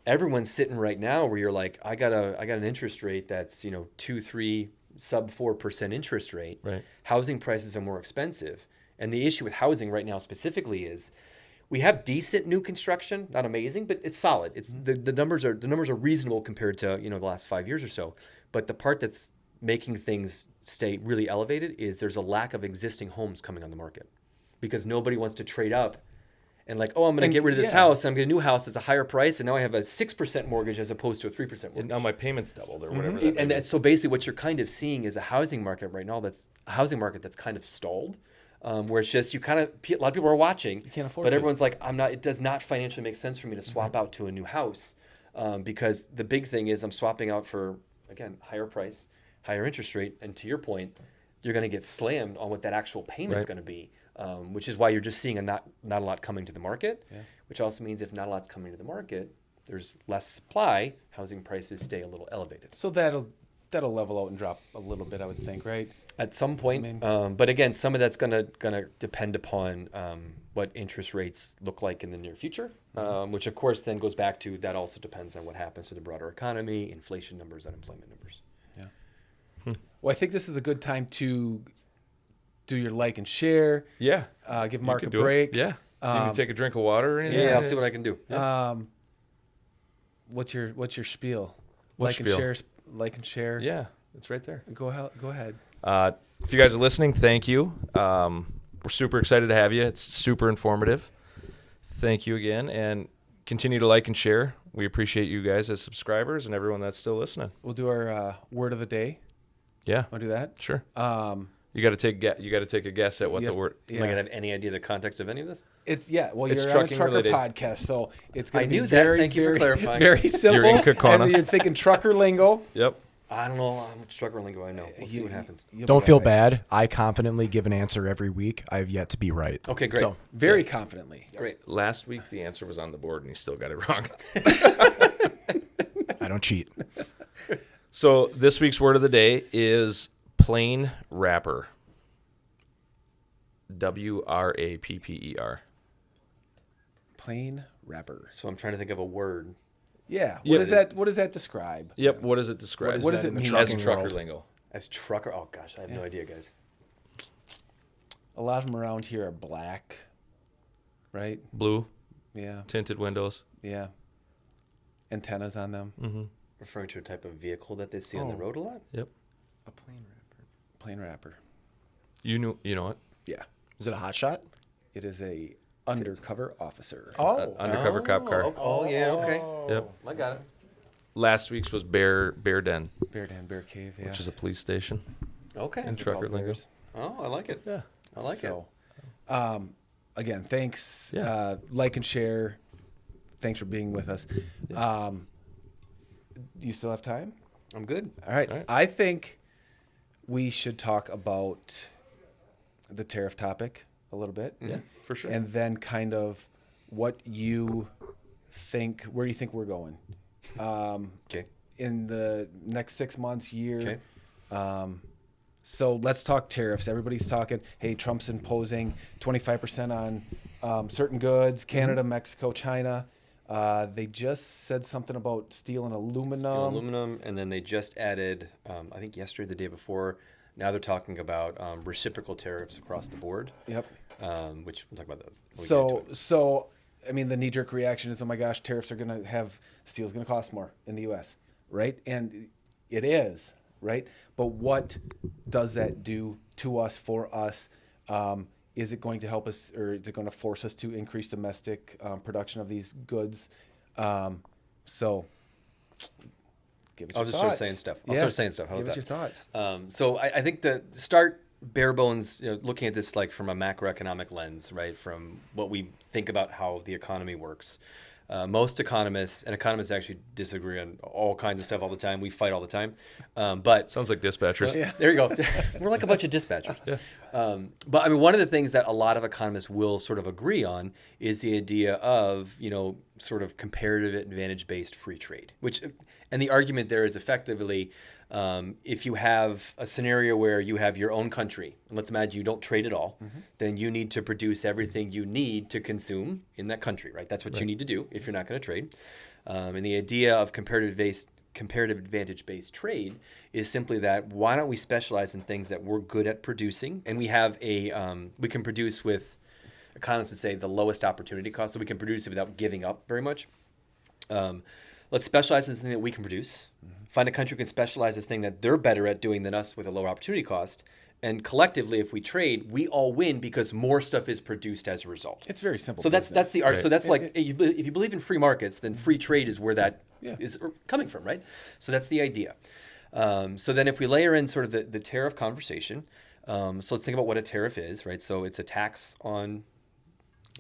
everyone's sitting right now where you're like, I got an interest rate that's 2, 3, sub 4% interest rate. Right. Housing prices are more expensive. And the issue with housing right now specifically is we have decent new construction, not amazing, but it's solid. It's the numbers are reasonable compared to the last 5 years or so. But the part that's making things stay really elevated is there's a lack of existing homes coming on the market because nobody wants to trade up and like, I'm going to get rid of this house and I'm going to get a new house that's a higher price and now I have a 6% mortgage as opposed to a 3% mortgage. And now my payment's doubled or whatever. So basically what you're kind of seeing is a housing market right now that's kind of stalled. Where it's just a lot of people are watching, you can't afford but to. Everyone's like, it does not financially make sense for me to swap out to a new house because the big thing is I'm swapping out for, again, higher price, higher interest rate, and to your point, you're going to get slammed on what that actual payment's going to be, which is why you're just seeing not a lot coming to the market, which also means if not a lot's coming to the market, there's less supply, housing prices stay a little elevated. So that'll level out and drop a little bit, I would think, right? At some point, but again, some of that's gonna depend upon what interest rates look like in the near future, which of course then goes back to that also depends on what happens to the broader economy, inflation numbers, unemployment numbers. Yeah. Well, I think this is a good time to do your like and share. Yeah. Give Mark a break. Yeah. You need to take a drink of water or anything? Yeah, I'll see what I can do. Yeah. What's your spiel? What spiel? Like and share. Yeah, it's right there. Go ahead. If you guys are listening, thank you. We're super excited to have you. It's super informative. Thank you again, and continue to like and share. We appreciate you guys as subscribers and everyone that's still listening. We'll do our word of the day. Yeah, want to do that? Sure. You got to take a guess at what the word. Am I gonna have any idea the context of any of this? Well, it's you're on a trucker related. podcast, so it's going to be very, thank you for clarifying. Very simple. You're in Kokona. And you're thinking trucker lingo. Yep. I don't know how much trucker lingo I know. We'll see what happens. Don't feel bad. I confidently give an answer every week. I have yet to be right. Okay, great. So, very confidently. Great. Last week the answer was on the board and he still got it wrong. I don't cheat. So this week's word of the day is plain wrapper. WRAPPER. Plain wrapper. So I'm trying to think of a word. Yeah. Yeah, What does that describe? Yep. What does it describe? What does it mean? As trucker world? lingo. As trucker? Oh gosh, I have no idea, guys. A lot of them around here are black, right? Blue. Yeah. Tinted windows. Yeah. Antennas on them. Mm-hmm. Referring to a type of vehicle that they see on the road a lot? Yep. A plain wrapper. Plain wrapper. You know it? Yeah. Is it a hot shot? It is a undercover officer. Undercover cop car. Oh, yeah, okay. Yep. I got it. Last week's was Bear Den, Bear Den, Bear Cave, yeah. which is a police station. Okay. In trucker lingo. Oh, I like it. Yeah. I like it. Again, thanks. Yeah. Like and share. Thanks for being with us. Yeah. You still have time? I'm good. All right. All right. I think we should talk about the tariff topic a little bit. Yeah, for sure. And then kind of what you think, where you think we're going. Okay. In the next 6 months, year. Okay. So let's talk tariffs. Everybody's talking, hey, Trump's imposing 25% on certain goods, Canada, Mexico, China. They just said something about steel and aluminum. And then they just added, I think yesterday, the day before, now they're talking about reciprocal tariffs across the board. Yep. Which we'll talk about that. So, I mean, the knee-jerk reaction is, oh my gosh, tariffs are going to have, steel's going to cost more in the U.S., right? And it is, right? But what does that do to us, for us? Is it going to help us, or is it going to force us to increase domestic production of these goods? So, give us your I'll just thoughts. start saying stuff. How about Give us that? your thoughts. So I think the start bare bones, looking at this like from a macroeconomic lens, right? From what we think about how the economy works. Most economists, and economists actually disagree on all kinds of stuff all the time. We fight all the time. But Sounds like dispatchers. there you go. We're like a bunch of dispatchers. But I mean, one of the things that a lot of economists will sort of agree on is the idea of, sort of comparative advantage-based free trade, and the argument there is effectively, if you have a scenario where you have your own country, and let's imagine you don't trade at all, then you need to produce everything you need to consume in that country, right? That's what you need to do if you're not going to trade. And the idea of comparative advantage-based trade is simply that why don't we specialize in things that we're good at producing, and we have we can produce with, economists would say, the lowest opportunity cost, so we can produce it without giving up very much. Let's specialize in something that we can produce. Find a country who can specialize in a thing that they're better at doing than us with a lower opportunity cost. And collectively, if we trade, we all win because more stuff is produced as a result. It's very simple. So that's the art. Right. So that's like, if you believe in free markets, then free trade is where that is coming from, right? So that's the idea. So then if we layer in sort of the tariff conversation, so let's think about what a tariff is, right? So it's a tax on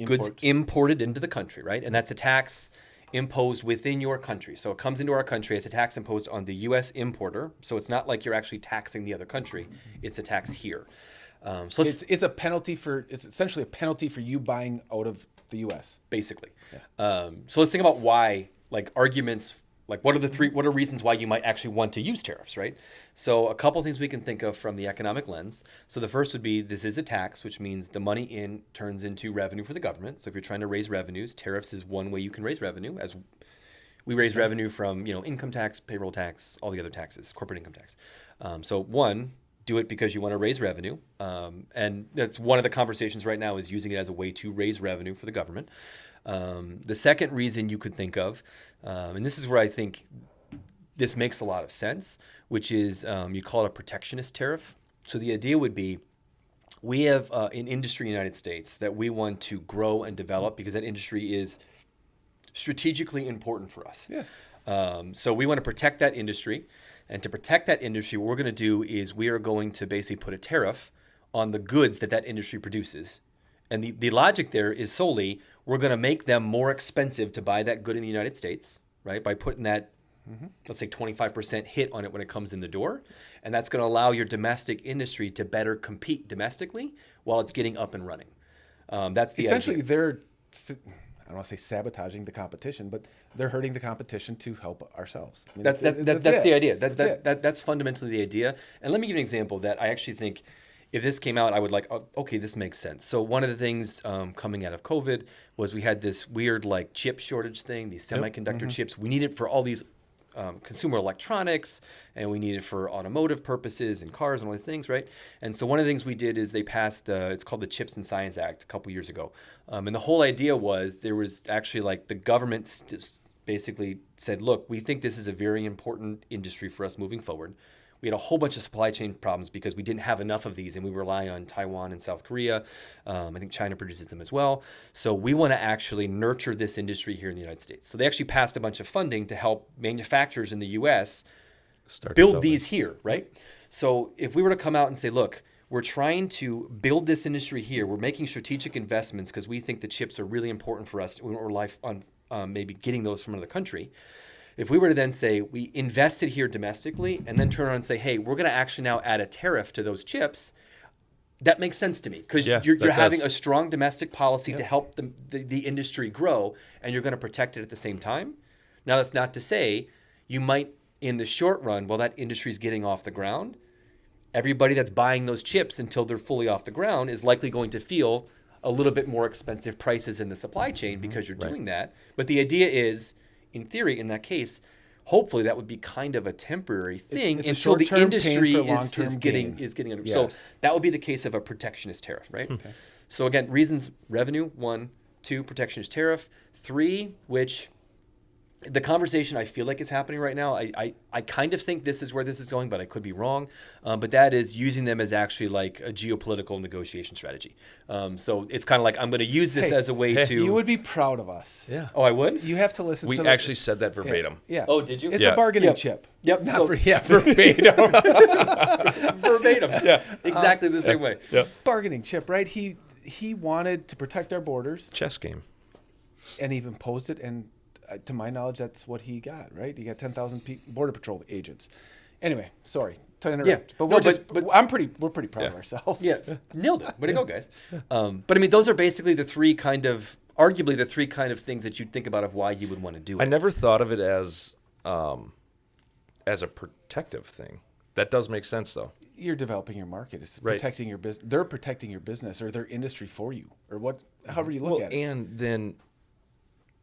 goods imported into the country, right? And that's a tax imposed within your country. So it comes into our country, it's a tax imposed on the U.S. importer. So it's not like you're actually taxing the other country. It's a tax here. So it's essentially a penalty for you buying out of the U.S. basically. So let's think about why, like arguments, like what are reasons why you might actually want to use tariffs, right? So a couple things we can think of from the economic lens. So the first would be, this is a tax, which means the money in turns into revenue for the government. So if you're trying to raise revenues, tariffs is one way you can raise revenue, as we raise revenue from, income tax, payroll tax, all the other taxes, corporate income tax. So one, do it because you want to raise revenue. And that's one of the conversations right now, is using it as a way to raise revenue for the government. The second reason you could think of, and this is where I think this makes a lot of sense, which is you call it a protectionist tariff. So the idea would be, we have an industry in the United States that we want to grow and develop because that industry is strategically important for us. So we want to protect that industry. And to protect that industry, what we're going to do is we are going to basically put a tariff on the goods that industry produces. And the logic there is solely, we're going to make them more expensive to buy that good in the United States, right? By putting that, let's say 25% hit on it when it comes in the door. And that's going to allow your domestic industry to better compete domestically while it's getting up and running. That's the Essentially, idea. they're, I don't want to say sabotaging the competition, but they're hurting the competition to help ourselves. I mean, That's the idea. That's fundamentally the idea. And let me give you an example that I actually think, if this came out, I would like, oh, okay, this makes sense. So one of the things coming out of COVID was we had this weird like chip shortage thing, these semiconductor chips. We need it for all these consumer electronics, and we need it for automotive purposes and cars and all these things, right? And so one of the things we did is they passed, it's called the Chips and Science Act a couple years ago. And the whole idea was, there was actually like the government basically said, look, we think this is a very important industry for us moving forward. We had a whole bunch of supply chain problems because we didn't have enough of these, and we rely on Taiwan and South Korea. I think China produces them as well. So we want to actually nurture this industry here in the United States. So they actually passed a bunch of funding to help manufacturers in the U.S. build these here, right? So if we were to come out and say, look, we're trying to build this industry here. We're making strategic investments because we think the chips are really important for us. We don't rely on maybe getting those from another country. If we were to then say, we invested here domestically, and then turn around and say, hey, we're going to actually now add a tariff to those chips, that makes sense to me, because you're having a strong domestic policy to help the industry grow, and you're going to protect it at the same time. Now, that's not to say you might, in the short run, while that industry is getting off the ground, everybody that's buying those chips until they're fully off the ground is likely going to feel a little bit more expensive prices in the supply chain because you're doing that. But the idea is, in theory, in that case, hopefully that would be kind of a temporary thing until the industry is getting under. Yes. So that would be the case of a protectionist tariff, right? Okay. So again, reasons: revenue, 1; 2, protectionist tariff; 3, which the conversation I feel like is happening right now. I kind of think this is where this is going, but I could be wrong. But that is using them as actually like a geopolitical negotiation strategy. So it's kind of like, I'm going to use this as a way to. You would be proud of us. Yeah. Oh, I would? You have to listen to We actually said that verbatim. Yeah. Oh, did you? It's a bargaining chip. Yep. Not verbatim. Verbatim. Yeah. Exactly the same way. Yep. Bargaining chip, right? He wanted to protect our borders, Chess game. and he imposed it, and to my knowledge, that's what he got, right? He got 10,000 Border Patrol agents. Anyway, sorry to interrupt, but we're pretty proud of ourselves. Yes, nailed it. Way to go, guys. But I mean, those are basically arguably the three kind of things that you'd think about of why you would want to do it. I never thought of it as a protective thing. That does make sense, though. You're developing your market. It's Right. protecting your business. They're protecting your business or their industry for you, or however you look at it. And then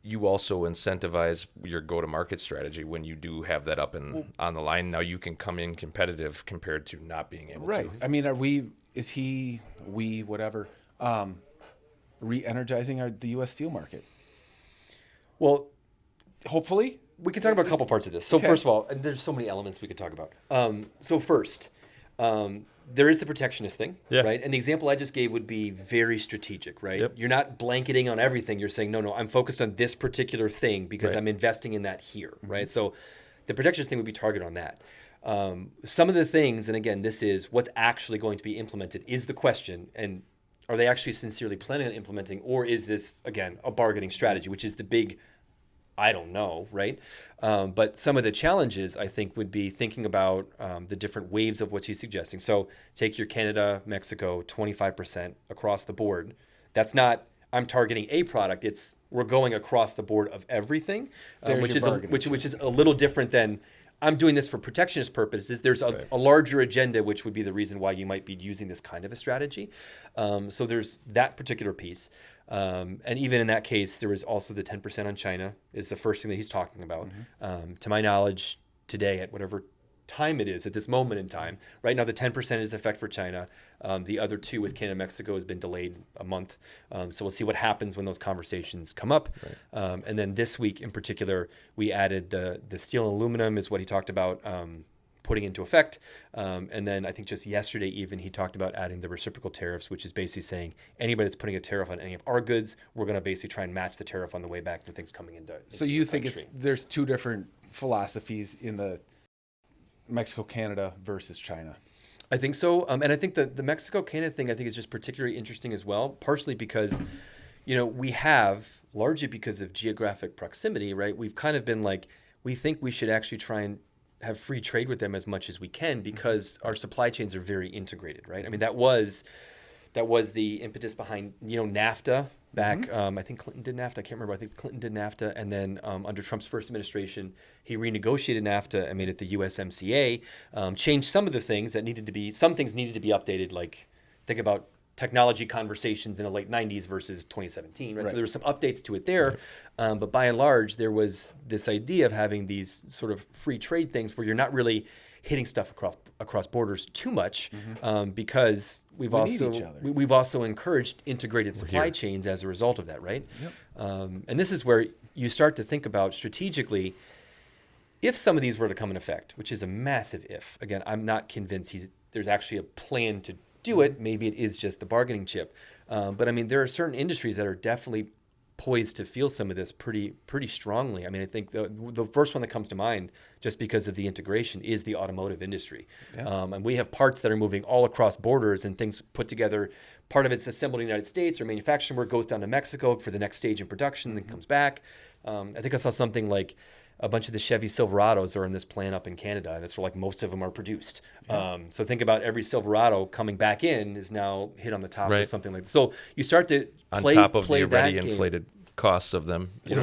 you also incentivize your go-to-market strategy when you do have that up and on the line. Now you can come in competitive compared to not being able Right. to. I mean, whatever, re-energizing the U.S. steel market? Well, hopefully. we can talk about a couple parts of this. So Okay. first of all, and there's so many elements we could talk about. So first, there is the protectionist thing, Yeah. right? And the example I just gave would be very strategic, right? Yep. You're not blanketing on everything. You're saying, no, I'm focused on this particular thing because Right. I'm investing in that here, right? So the protectionist thing would be targeted on that. Some of the things, and again, this is what's actually going to be implemented is the question, and are they actually sincerely planning on implementing, or is this, again, a bargaining strategy, which is the big I don't know, right? But some of the challenges, I think, would be thinking about the different waves of what she's suggesting. So take your Canada, Mexico, 25% across the board. That's not, I'm targeting a product. It's, we're going across the board of everything, which is a little different than, I'm doing this for protectionist purposes. There's a larger agenda, which would be the reason why you might be using this kind of a strategy. So there's that particular piece. And even in that case, there was also the 10% on China is the first thing that he's talking about. To my knowledge, today at whatever time it is at this moment in time, right now the 10% is effect for China. The other two with Canada and Mexico has been delayed a month. So we'll see what happens when those conversations come up. And then this week in particular, we added the steel and aluminum is what he talked about putting into effect. And then I think just yesterday even he talked about adding the reciprocal tariffs, which is basically saying anybody that's putting a tariff on any of our goods, we're going to basically try and match the tariff on the way back for things coming into So you the think country. there's two different philosophies in the Mexico, Canada versus China? I think so. And I think the Mexico-Canada thing I think is just particularly interesting as well, partially because, we have, largely because of geographic proximity, right? We've kind of been like, we think we should actually try and have free trade with them as much as we can because our supply chains are very integrated, right? I mean, that was the impetus behind, NAFTA back. I think Clinton did NAFTA. I can't remember. I think Clinton did NAFTA. And then under Trump's first administration, he renegotiated NAFTA and made it the USMCA, changed some of the things that some things needed to be updated. Like think about technology conversations in the late 90s versus 2017, right? So there were some updates to it there. But by and large, there was this idea of having these sort of free trade things where you're not really hitting stuff across borders too much because we've also encouraged integrated supply chains as a result of that, right? And this is where you start to think about strategically, if some of these were to come in effect, which is a massive if. Again, I'm not convinced there's actually a plan to do it. Maybe it is just the bargaining chip. But I mean, there are certain industries that are definitely poised to feel some of this pretty strongly. I mean, I think the first one that comes to mind, just because of the integration, is the automotive industry. And we have parts that are moving all across borders and things put together. Part of it's assembled in the United States or manufactured where it goes down to Mexico for the next stage in production, then comes back. I think I saw something like a bunch of the Chevy Silverados are in this plant up in Canada, and that's where like most of them are produced. So think about every Silverado coming back in is now hit on the top or something like that. So you start to play on top of the already game. Inflated costs of them. So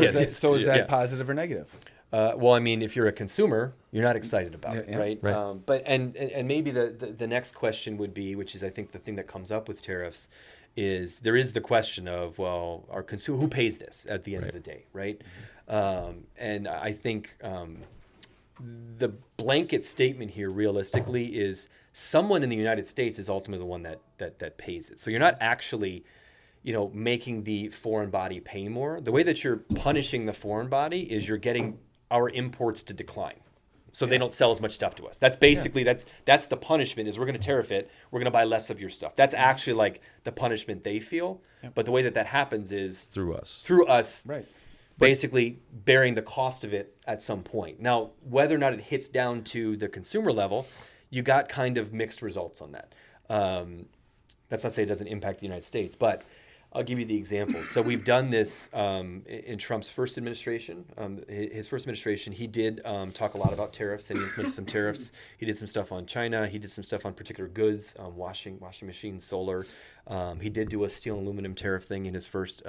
is that positive or negative? Well, I mean, if you're a consumer, you're not excited about it, right? But maybe the next question would be, which is I think the thing that comes up with tariffs, is there is the question of, well, our consumer, who pays this at the end of the day, right? And I think the blanket statement here realistically is someone in the United States is ultimately the one that pays it. So you're not actually, making the foreign body pay more. The way that you're punishing the foreign body is you're getting our imports to decline. So they don't sell as much stuff to us. That's basically, that's the punishment is we're going to tariff it. We're going to buy less of your stuff. That's actually like the punishment they feel. But the way that happens is Through us. Right. Basically bearing the cost of it at some point. Now, whether or not it hits down to the consumer level, you got kind of mixed results on that. That's not to say it doesn't impact the United States, but I'll give you the example. So we've done this in Trump's first administration. His first administration, he did talk a lot about tariffs, and he implemented some tariffs. He did some stuff on China. He did some stuff on particular goods, washing machines, solar. He did do a steel and aluminum tariff thing in his first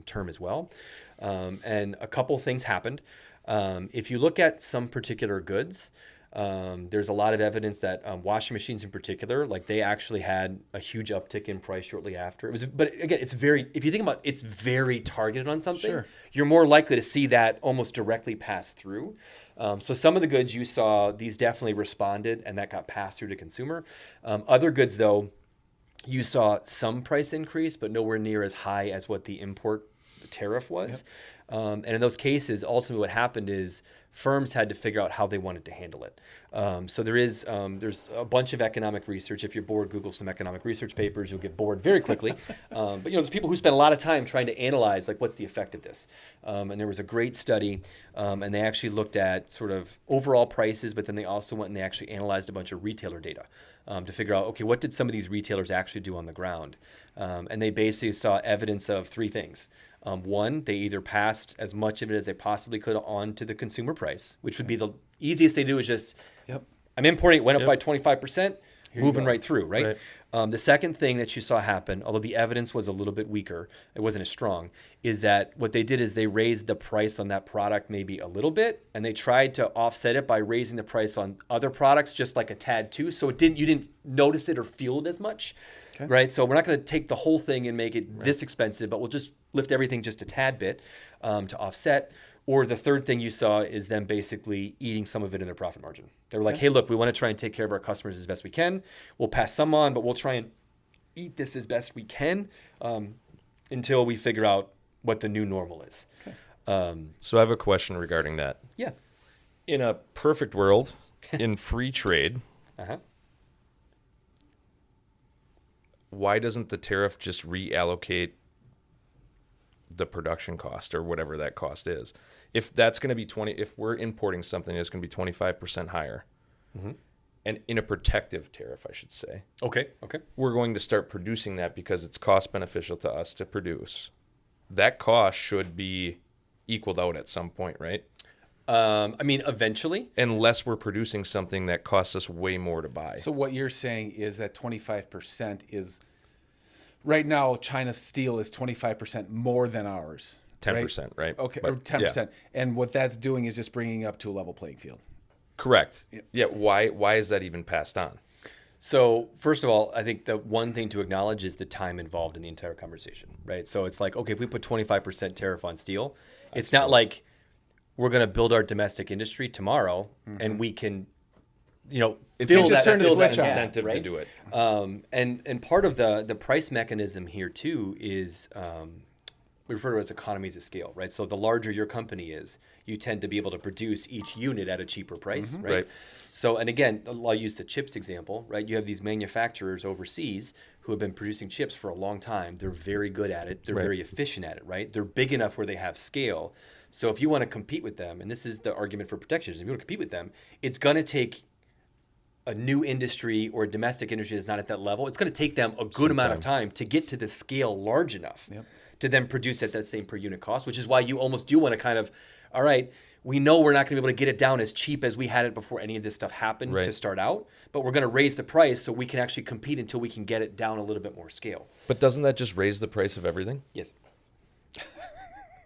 term as well. And a couple things happened. If you look at some particular goods, there's a lot of evidence that washing machines in particular, like they actually had a huge uptick in price shortly after. But again, if you think about it, it's very targeted on something. Sure. You're more likely to see that almost directly pass through. So some of the goods you saw, these definitely responded, and that got passed through to consumer. Other goods, though, you saw some price increase, but nowhere near as high as what the import tariff was. And in those cases, ultimately what happened is firms had to figure out how they wanted to handle it. So there's a bunch of economic research. If you're bored, Google some economic research papers. You'll get bored very quickly. But there's people who spend a lot of time trying to analyze like what's the effect of this. And there was a great study, and they actually looked at sort of overall prices, but then they also went and they actually analyzed a bunch of retailer data to figure out, okay, what did some of these retailers actually do on the ground? And they basically saw evidence of three things. One, they either passed as much of it as they possibly could on to the consumer price, which would be the easiest they do is just, I'm importing, it went up by 25%, moving right through, right? The second thing that you saw happen, although the evidence was a little bit weaker, it wasn't as strong, is that what they did is they raised the price on that product maybe a little bit, and they tried to offset it by raising the price on other products just like a tad too, so you didn't notice it or feel it as much. Right, so we're not going to take the whole thing and make it this expensive, but we'll just lift everything just a tad bit to offset. Or the third thing you saw is them basically eating some of it in their profit margin. They were like, hey, look, we want to try and take care of our customers as best we can. We'll pass some on, but we'll try and eat this as best we can until we figure out what the new normal is. So I have a question regarding that. Yeah. In a perfect world, in free trade, why doesn't the tariff just reallocate the production cost or whatever that cost is? If that's going to be if we're importing something that's going to be 25% higher, and in a protective tariff, I should say. Okay. We're going to start producing that because it's cost beneficial to us to produce. That cost should be equaled out at some point, right? I mean, eventually. Unless we're producing something that costs us way more to buy. So what you're saying is that 25% is, right now, China's steel is 25% more than ours. 10%, right? Okay, But, or 10%. And what that's doing is just bringing up to a level playing field. Correct. Yeah. Why is that even passed on? So first of all, I think the one thing to acknowledge is the time involved in the entire conversation, right? So it's like, okay, if we put 25% tariff on steel, it's not like we're going to build our domestic industry tomorrow and we can, It's build just that incentive right? to do it. And part of the price mechanism here too is we refer to it as economies of scale, right? So the larger your company is, you tend to be able to produce each unit at a cheaper price, right? So, and again, I'll use the chips example, right? You have these manufacturers overseas who have been producing chips for a long time. They're very good at it. They're very efficient at it, right? They're big enough where they have scale. So if you want to compete with them, and this is the argument for protectionism, if you want to compete with them, it's going to take a new industry or a domestic industry that's not at that level. It's going to take them a good amount of time to get to the scale large enough to then produce at that same per unit cost, which is why you almost do want to kind of, all right, we know we're not going to be able to get it down as cheap as we had it before any of this stuff happened to start out, but we're going to raise the price so we can actually compete until we can get it down a little bit more scale. But doesn't that just raise the price of everything? Yes.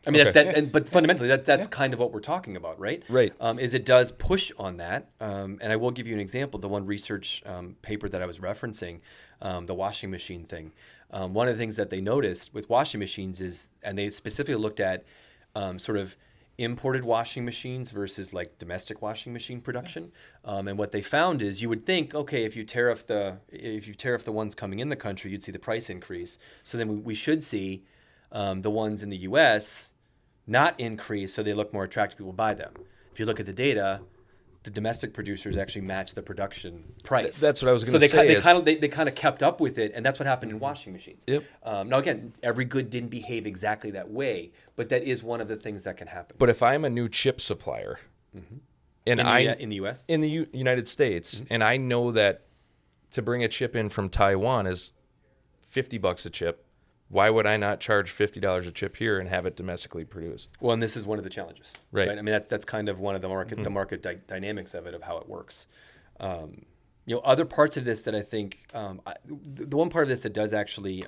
I mean, but fundamentally, that's kind of what we're talking about, right? Right. Is it does push on that. And I will give you an example. The one research paper that I was referencing, the washing machine thing. One of the things that they noticed with washing machines is, and they specifically looked at sort of imported washing machines versus like domestic washing machine production. And what they found is you would think, okay, if you tariff the ones coming in the country, you'd see the price increase. So then we should see the ones in the U.S. not increase, so they look more attractive, people buy them. If you look at the data, the domestic producers actually match the production price. That's what I was going to say. So they kind of kept up with it, and that's what happened in washing machines. Yep. Now again, every good didn't behave exactly that way, but that is one of the things that can happen. But if I'm a new chip supplier, and in the U.S., in the United States, and I know that to bring a chip in from Taiwan is $50 a chip why would I not charge $50 a chip here and have it domestically produced? Well, and this is one of the challenges, Right. I mean, that's kind of one of the market dynamics of it, of how it works. Other parts of this that I think, the one part of this that does actually,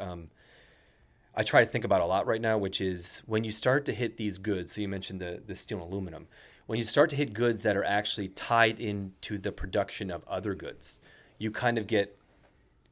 I try to think about a lot right now, which is when you start to hit these goods. So you mentioned the steel and aluminum. When you start to hit goods that are actually tied into the production of other goods, you kind of get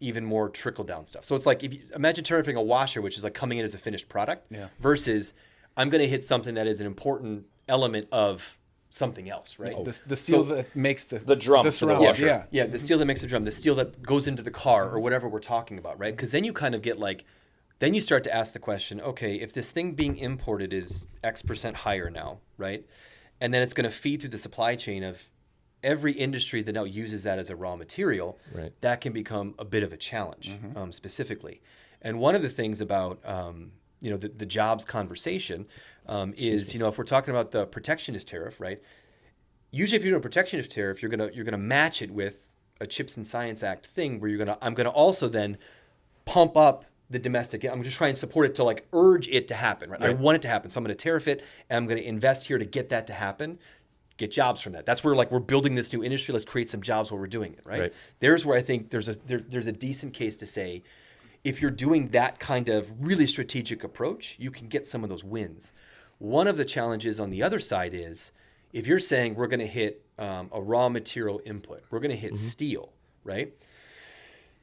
even more trickle down stuff. So it's like, if you imagine tariffing a washer, which is like coming in as a finished product, versus I'm going to hit something that is an important element of something else, right? The steel that makes the drum for the surround. washer. Yeah, the steel that makes the drum, the steel that goes into the car or whatever we're talking about, right? Because then you kind of get like, then you start to ask the question, okay, if this thing being imported is X% higher now, right? And then it's going to feed through the supply chain of every industry that now uses that as a raw material, Right. that can become a bit of a challenge, specifically. And one of the things about the jobs conversation is, if we're talking about the protectionist tariff, right? Usually, if you're doing a protectionist tariff, you're gonna match it with a Chips and Science Act thing, where I'm gonna also then pump up the domestic. I'm just trying to support it to like urge it to happen, right? I want it to happen, so I'm gonna tariff it, and I'm gonna invest here to get that to happen. Get jobs from that. That's where like we're building this new industry. Let's create some jobs while we're doing it, right? There's where I think there's a decent case to say, if you're doing that kind of really strategic approach, you can get some of those wins. One of the challenges on the other side is if you're saying we're going to hit a raw material input, we're going to hit steel, right?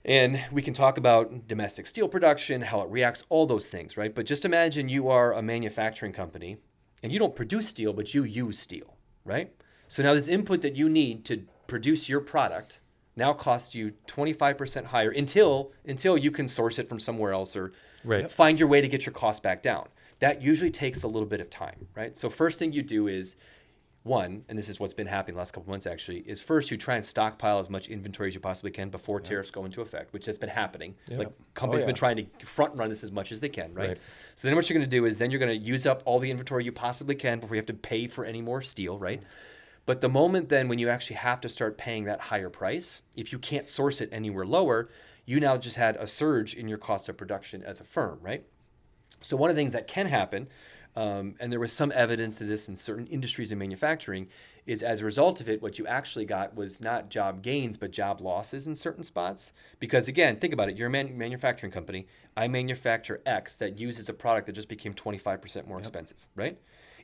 And we can talk about domestic steel production, how it reacts, all those things, right? But just imagine you are a manufacturing company and you don't produce steel, but you use steel. Right? So now this input that you need to produce your product now costs you 25% higher until you can source it from somewhere else or find your way to get your cost back down. That usually takes a little bit of time, right? So first thing you do is, one, and this is what's been happening the last couple months actually, is first you try and stockpile as much inventory as you possibly can before tariffs go into effect, which has been happening. Like companies have been trying to front run this as much as they can, right? So then what you're going to do is then you're going to use up all the inventory you possibly can before you have to pay for any more steel, right? But the moment then when you actually have to start paying that higher price, if you can't source it anywhere lower, you now just had a surge in your cost of production as a firm, right? So one of the things that can happen, and there was some evidence of this in certain industries in manufacturing, is as a result of it, what you actually got was not job gains, but job losses in certain spots. Because again, think about it. You're a manufacturing company. I manufacture X that uses a product that just became 25% more expensive, right?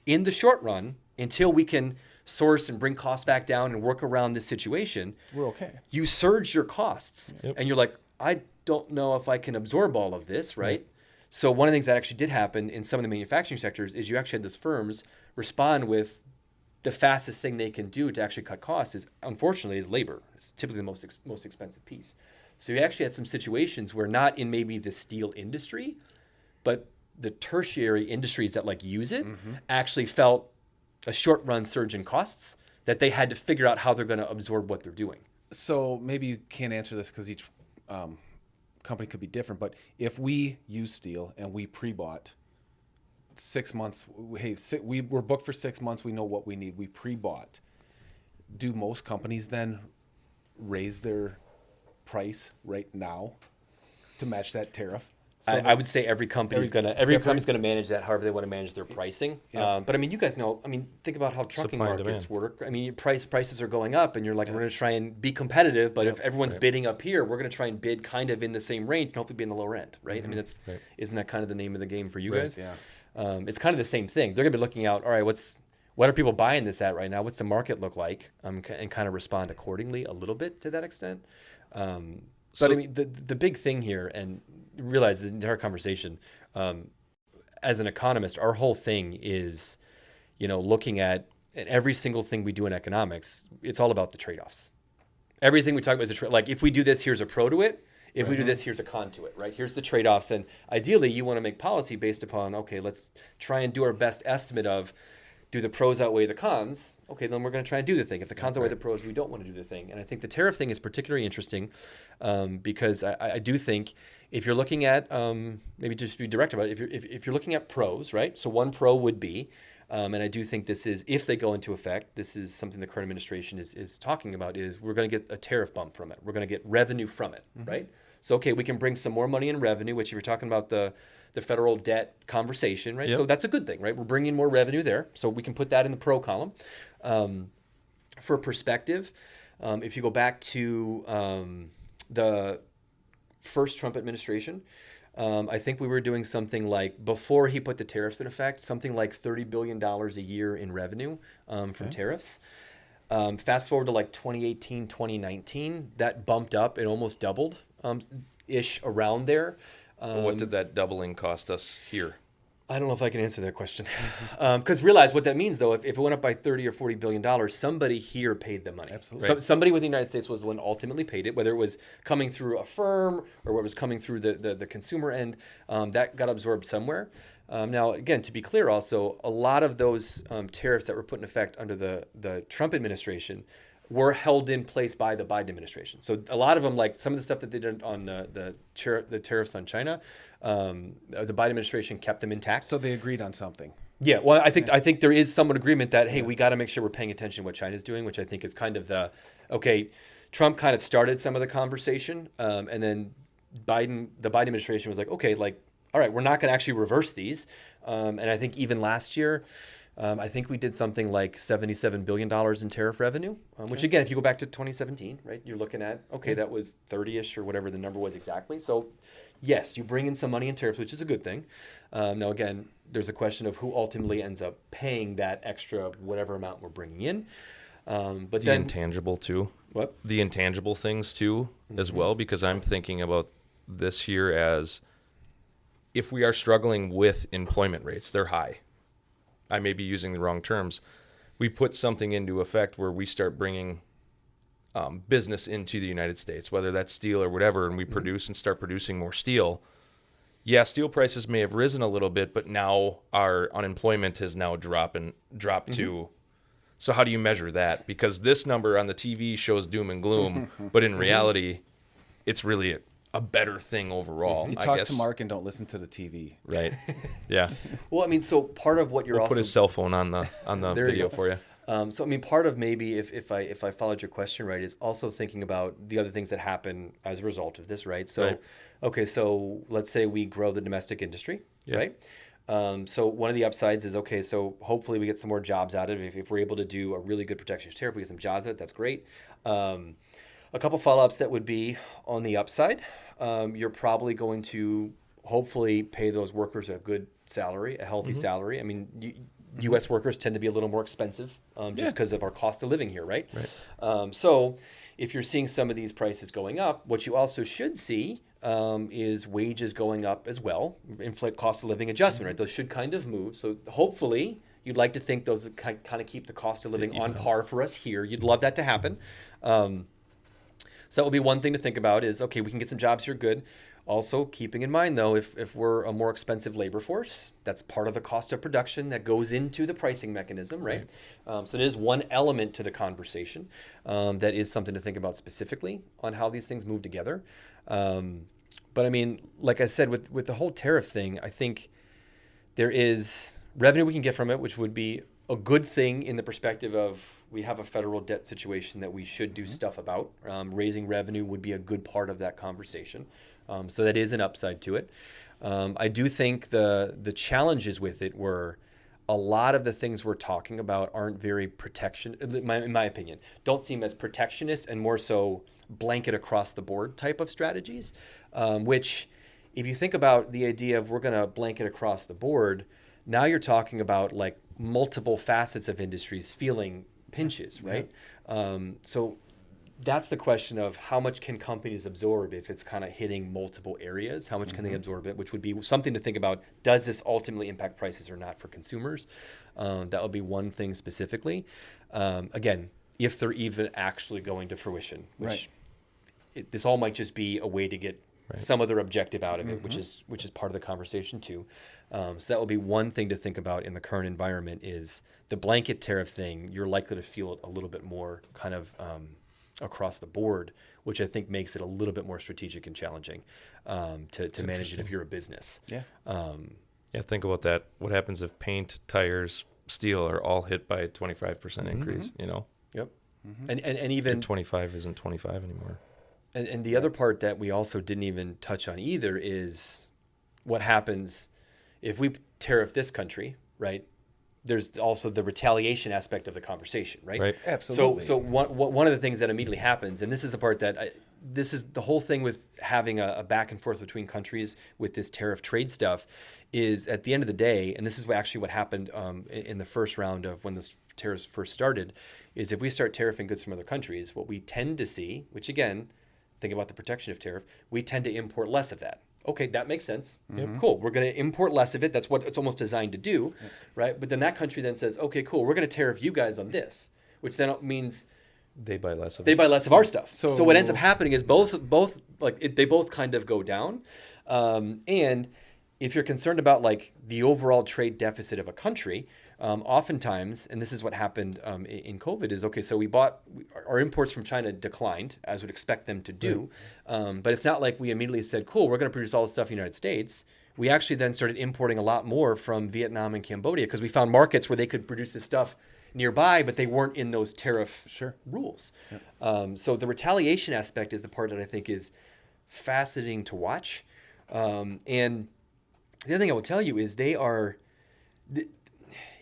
In the short run, until we can source and bring costs back down and work around this situation, We're okay. you surge your costs. And you're like, I don't know if I can absorb all of this, right? So one of the things that actually did happen in some of the manufacturing sectors is you actually had those firms respond with the fastest thing they can do to actually cut costs is, unfortunately, is labor. It's typically the most expensive piece. So you actually had some situations where not in maybe the steel industry, but the tertiary industries that like use it actually felt a short run surge in costs that they had to figure out how they're going to absorb what they're doing. So maybe you can't answer this because each company could be different, but if we use steel and we pre-bought 6 months, we're booked for 6 months, we know what we need, we pre-bought, do most companies then raise their price right now to match that tariff? So I would say every company's gonna manage that however they want to manage their pricing. But I mean, you guys know. I mean, think about how trucking Supply and markets demand. work. I mean, prices are going up, and you're like, we're going to try and be competitive. But if everyone's bidding up here, we're going to try and bid kind of in the same range, and hopefully be in the lower end, right? I mean, isn't that kind of the name of the game for you guys? Yeah. It's kind of the same thing. They're going to be looking out. All right, what are people buying this at right now? What's the market look like? And kind of respond accordingly a little bit to that extent. But I mean, the big thing here, and realize the entire conversation, as an economist, our whole thing is, looking at every single thing we do in economics. It's all about the trade-offs. Everything we talk about is like, if we do this, here's a pro to it. If we do this, here's a con to it, right? Here's the trade-offs. And ideally, you want to make policy based upon, okay, let's try and do our best estimate of, do the pros outweigh the cons? Okay, then we're going to try and do the thing. If the cons outweigh the pros, we don't want to do the thing. And I think the tariff thing is particularly interesting because I do think if you're looking at, maybe just be direct about it, if you're looking at pros, right? So one pro would be, and I do think this is, if they go into effect, this is something the current administration is talking about, is we're going to get a tariff bump from it. We're going to get revenue from it, right? So, okay, we can bring some more money in revenue, which if you're talking about the federal debt conversation, right? Yep. So that's a good thing, right? We're bringing more revenue there. So we can put that in the pro column. For perspective, if you go back to the first Trump administration, I think we were doing something like, before he put the tariffs in effect, something like $30 billion a year in revenue from tariffs. Fast forward to like 2018, 2019, that bumped up and almost doubled ish around there. What did that doubling cost us here? I don't know if I can answer that question. Because realize what that means, though, if it went up by $30 or $40 billion, somebody here paid the money. Absolutely. So, somebody within the United States was the one ultimately paid it, whether it was coming through a firm or what was coming through the consumer end, that got absorbed somewhere. Now, again, to be clear also, a lot of those tariffs that were put in effect under the Trump administration were held in place by the Biden administration. So a lot of them, like some of the stuff that they did on the tariffs on China, the Biden administration kept them intact. So they agreed on something. Yeah, well, I think there is somewhat agreement that, hey, we got to make sure we're paying attention to what China's doing, which I think is kind of okay, Trump kind of started some of the conversation, and then the Biden administration was like, okay, like, all right, we're not going to actually reverse these. And I think even last year, I think we did something like $77 billion in tariff revenue, which again, if you go back to 2017, right, you're looking at, okay, that was 30-ish or whatever the number was exactly. So yes, you bring in some money in tariffs, which is a good thing. Now, again, there's a question of who ultimately ends up paying that extra whatever amount we're bringing in. But The then intangible too. what? The intangible things too, as well, because I'm thinking about this here as, if we are struggling with employment rates, they're high. I may be using the wrong terms. We put something into effect where we start bringing business into the United States, whether that's steel or whatever, and we produce and start producing more steel. Yeah, steel prices may have risen a little bit, but now our unemployment has now dropped to. So how do you measure that? Because this number on the TV shows doom and gloom, but in reality, it's really a better thing overall. You I talk guess. to Mark and don't listen to the TV. Right. Yeah. Well, I mean, so part of what you're We'll also put his cell phone on the There you video go. for you. So I mean, part of maybe if I followed your question right is also thinking about the other things that happen as a result of this, right? So, Right. okay, so let's say we grow the domestic industry, Yeah. right? So one of the upsides is, okay, so hopefully we get some more jobs out of it. If we're able to do a really good protectionist tariff, we get some jobs out of it, that's great. A couple follow-ups that would be on the upside. You're probably going to hopefully pay those workers a good salary, a healthy salary. I mean, U.S. workers tend to be a little more expensive just because of our cost of living here, right? So if you're seeing some of these prices going up, what you also should see is wages going up as well, cost of living adjustment, right? Those should kind of move. So hopefully you'd like to think those kind of keep the cost of living on par for us here. You'd love that to happen. So that would be one thing to think about is, okay, we can get some jobs here, good. Also, keeping in mind, though, if we're a more expensive labor force, that's part of the cost of production that goes into the pricing mechanism, right? So it is one element to the conversation that is something to think about specifically on how these things move together. But I mean, like I said, with the whole tariff thing, I think there is revenue we can get from it, which would be a good thing in the perspective of we have a federal debt situation that we should do stuff about. Raising revenue would be a good part of that conversation. So that is an upside to it. I do think the challenges with it were a lot of the things we're talking about aren't very in my opinion, don't seem as protectionist and more so blanket across the board type of strategies, which if you think about the idea of we're going to blanket across the board, now you're talking about like multiple facets of industries feeling pinches, right? So that's the question of how much can companies absorb if it's kind of hitting multiple areas? How much can they absorb it? Which would be something to think about. Does this ultimately impact prices or not for consumers? That would be one thing specifically. Again, if they're even actually going to fruition, which this all might just be a way to get some other objective out of it, which is part of the conversation too. So that would be one thing to think about in the current environment is the blanket tariff thing. You're likely to feel it a little bit more kind of across the board, which I think makes it a little bit more strategic and challenging to manage it if you're a business. Yeah. Yeah, think about that. What happens if paint, tires, steel are all hit by a 25% increase, you know? Yep. And even 25 isn't 25 anymore. And the other part that we also didn't even touch on either is what happens if we tariff this country, right? There's also the retaliation aspect of the conversation, right? Right. Absolutely. So one of the things that immediately happens, and this is the part that this is the whole thing with having a back and forth between countries with this tariff trade stuff, is at the end of the day, and this is actually what happened in the first round of when the tariffs first started, is if we start tariffing goods from other countries, what we tend to see, which again, think about the protection of tariff, we tend to import less of that. Okay, that makes sense. Cool. We're going to import less of it. That's what it's almost designed to do, right? But then that country then says, okay, cool, we're going to tariff you guys on this, which then means They buy less of they it. buy less of our stuff. So- So what ends up happening is both they both kind of go down. And if you're concerned about like the overall trade deficit of a country, oftentimes, and this is what happened in COVID, is okay. So our imports from China declined, as we'd expect them to do, but it's not like we immediately said, "Cool, we're going to produce all this stuff in the United States." We actually then started importing a lot more from Vietnam and Cambodia because we found markets where they could produce this stuff nearby, but they weren't in those tariff rules. So the retaliation aspect is the part that I think is fascinating to watch. And the other thing I will tell you is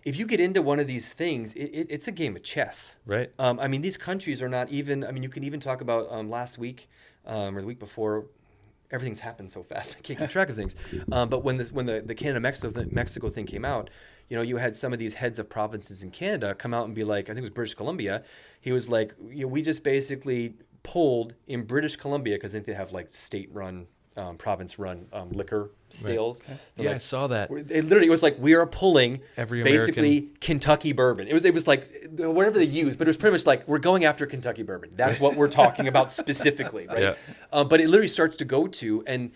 if you get into one of these things, it's a game of chess. Right. I mean, these countries are not even, I mean, you can even talk about last week or the week before, everything's happened so fast, I can't keep track of things. But when the Canada-Mexico thing came out, you know, you had some of these heads of provinces in Canada come out and be like, I think it was British Columbia, he was like, we just basically pulled in British Columbia, because I think they have like state-run, province-run liquor sales. Okay. They're Yeah, like, I saw that. it was like, we are pulling Every basically American- Kentucky bourbon. It was like whatever they used, but it was pretty much like, we're going after Kentucky bourbon. That's what we're talking about specifically, right? Yeah. But it literally starts to go to, and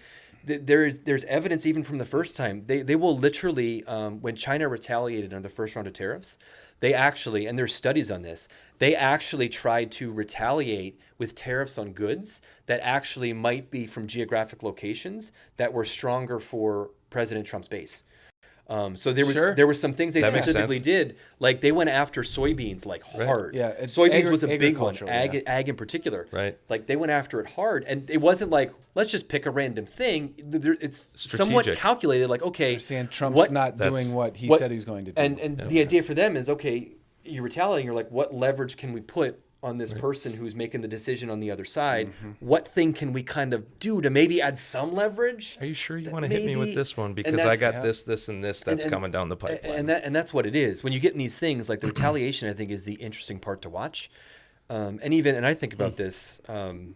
there's evidence even from the first time. They will literally, when China retaliated on the first round of tariffs, they actually, and there's studies on this, they actually tried to retaliate with tariffs on goods that actually might be from geographic locations that were stronger for President Trump's base. So there were some things they That makes specifically sense. did, like they went after soybeans like hard. Yeah, it's soybeans was a big one, agricultural, ag in particular. Right. Like they went after it hard, and it wasn't like, let's just pick a random thing. It's somewhat Strategic. calculated. Like, okay, They're saying Trump's what- not doing what he said he was going to do. and the idea for them is, okay, you're retaliating. You're like, what leverage can we put on this person who's making the decision on the other side? What thing can we kind of do to maybe add some leverage? Are you sure you want to hit me with Maybe- this one? and Because I that's- got this and this that's and- coming down the pipeline. And that's what it is. When you get in these things, like the retaliation, I think is the interesting part to watch. And I think about this, and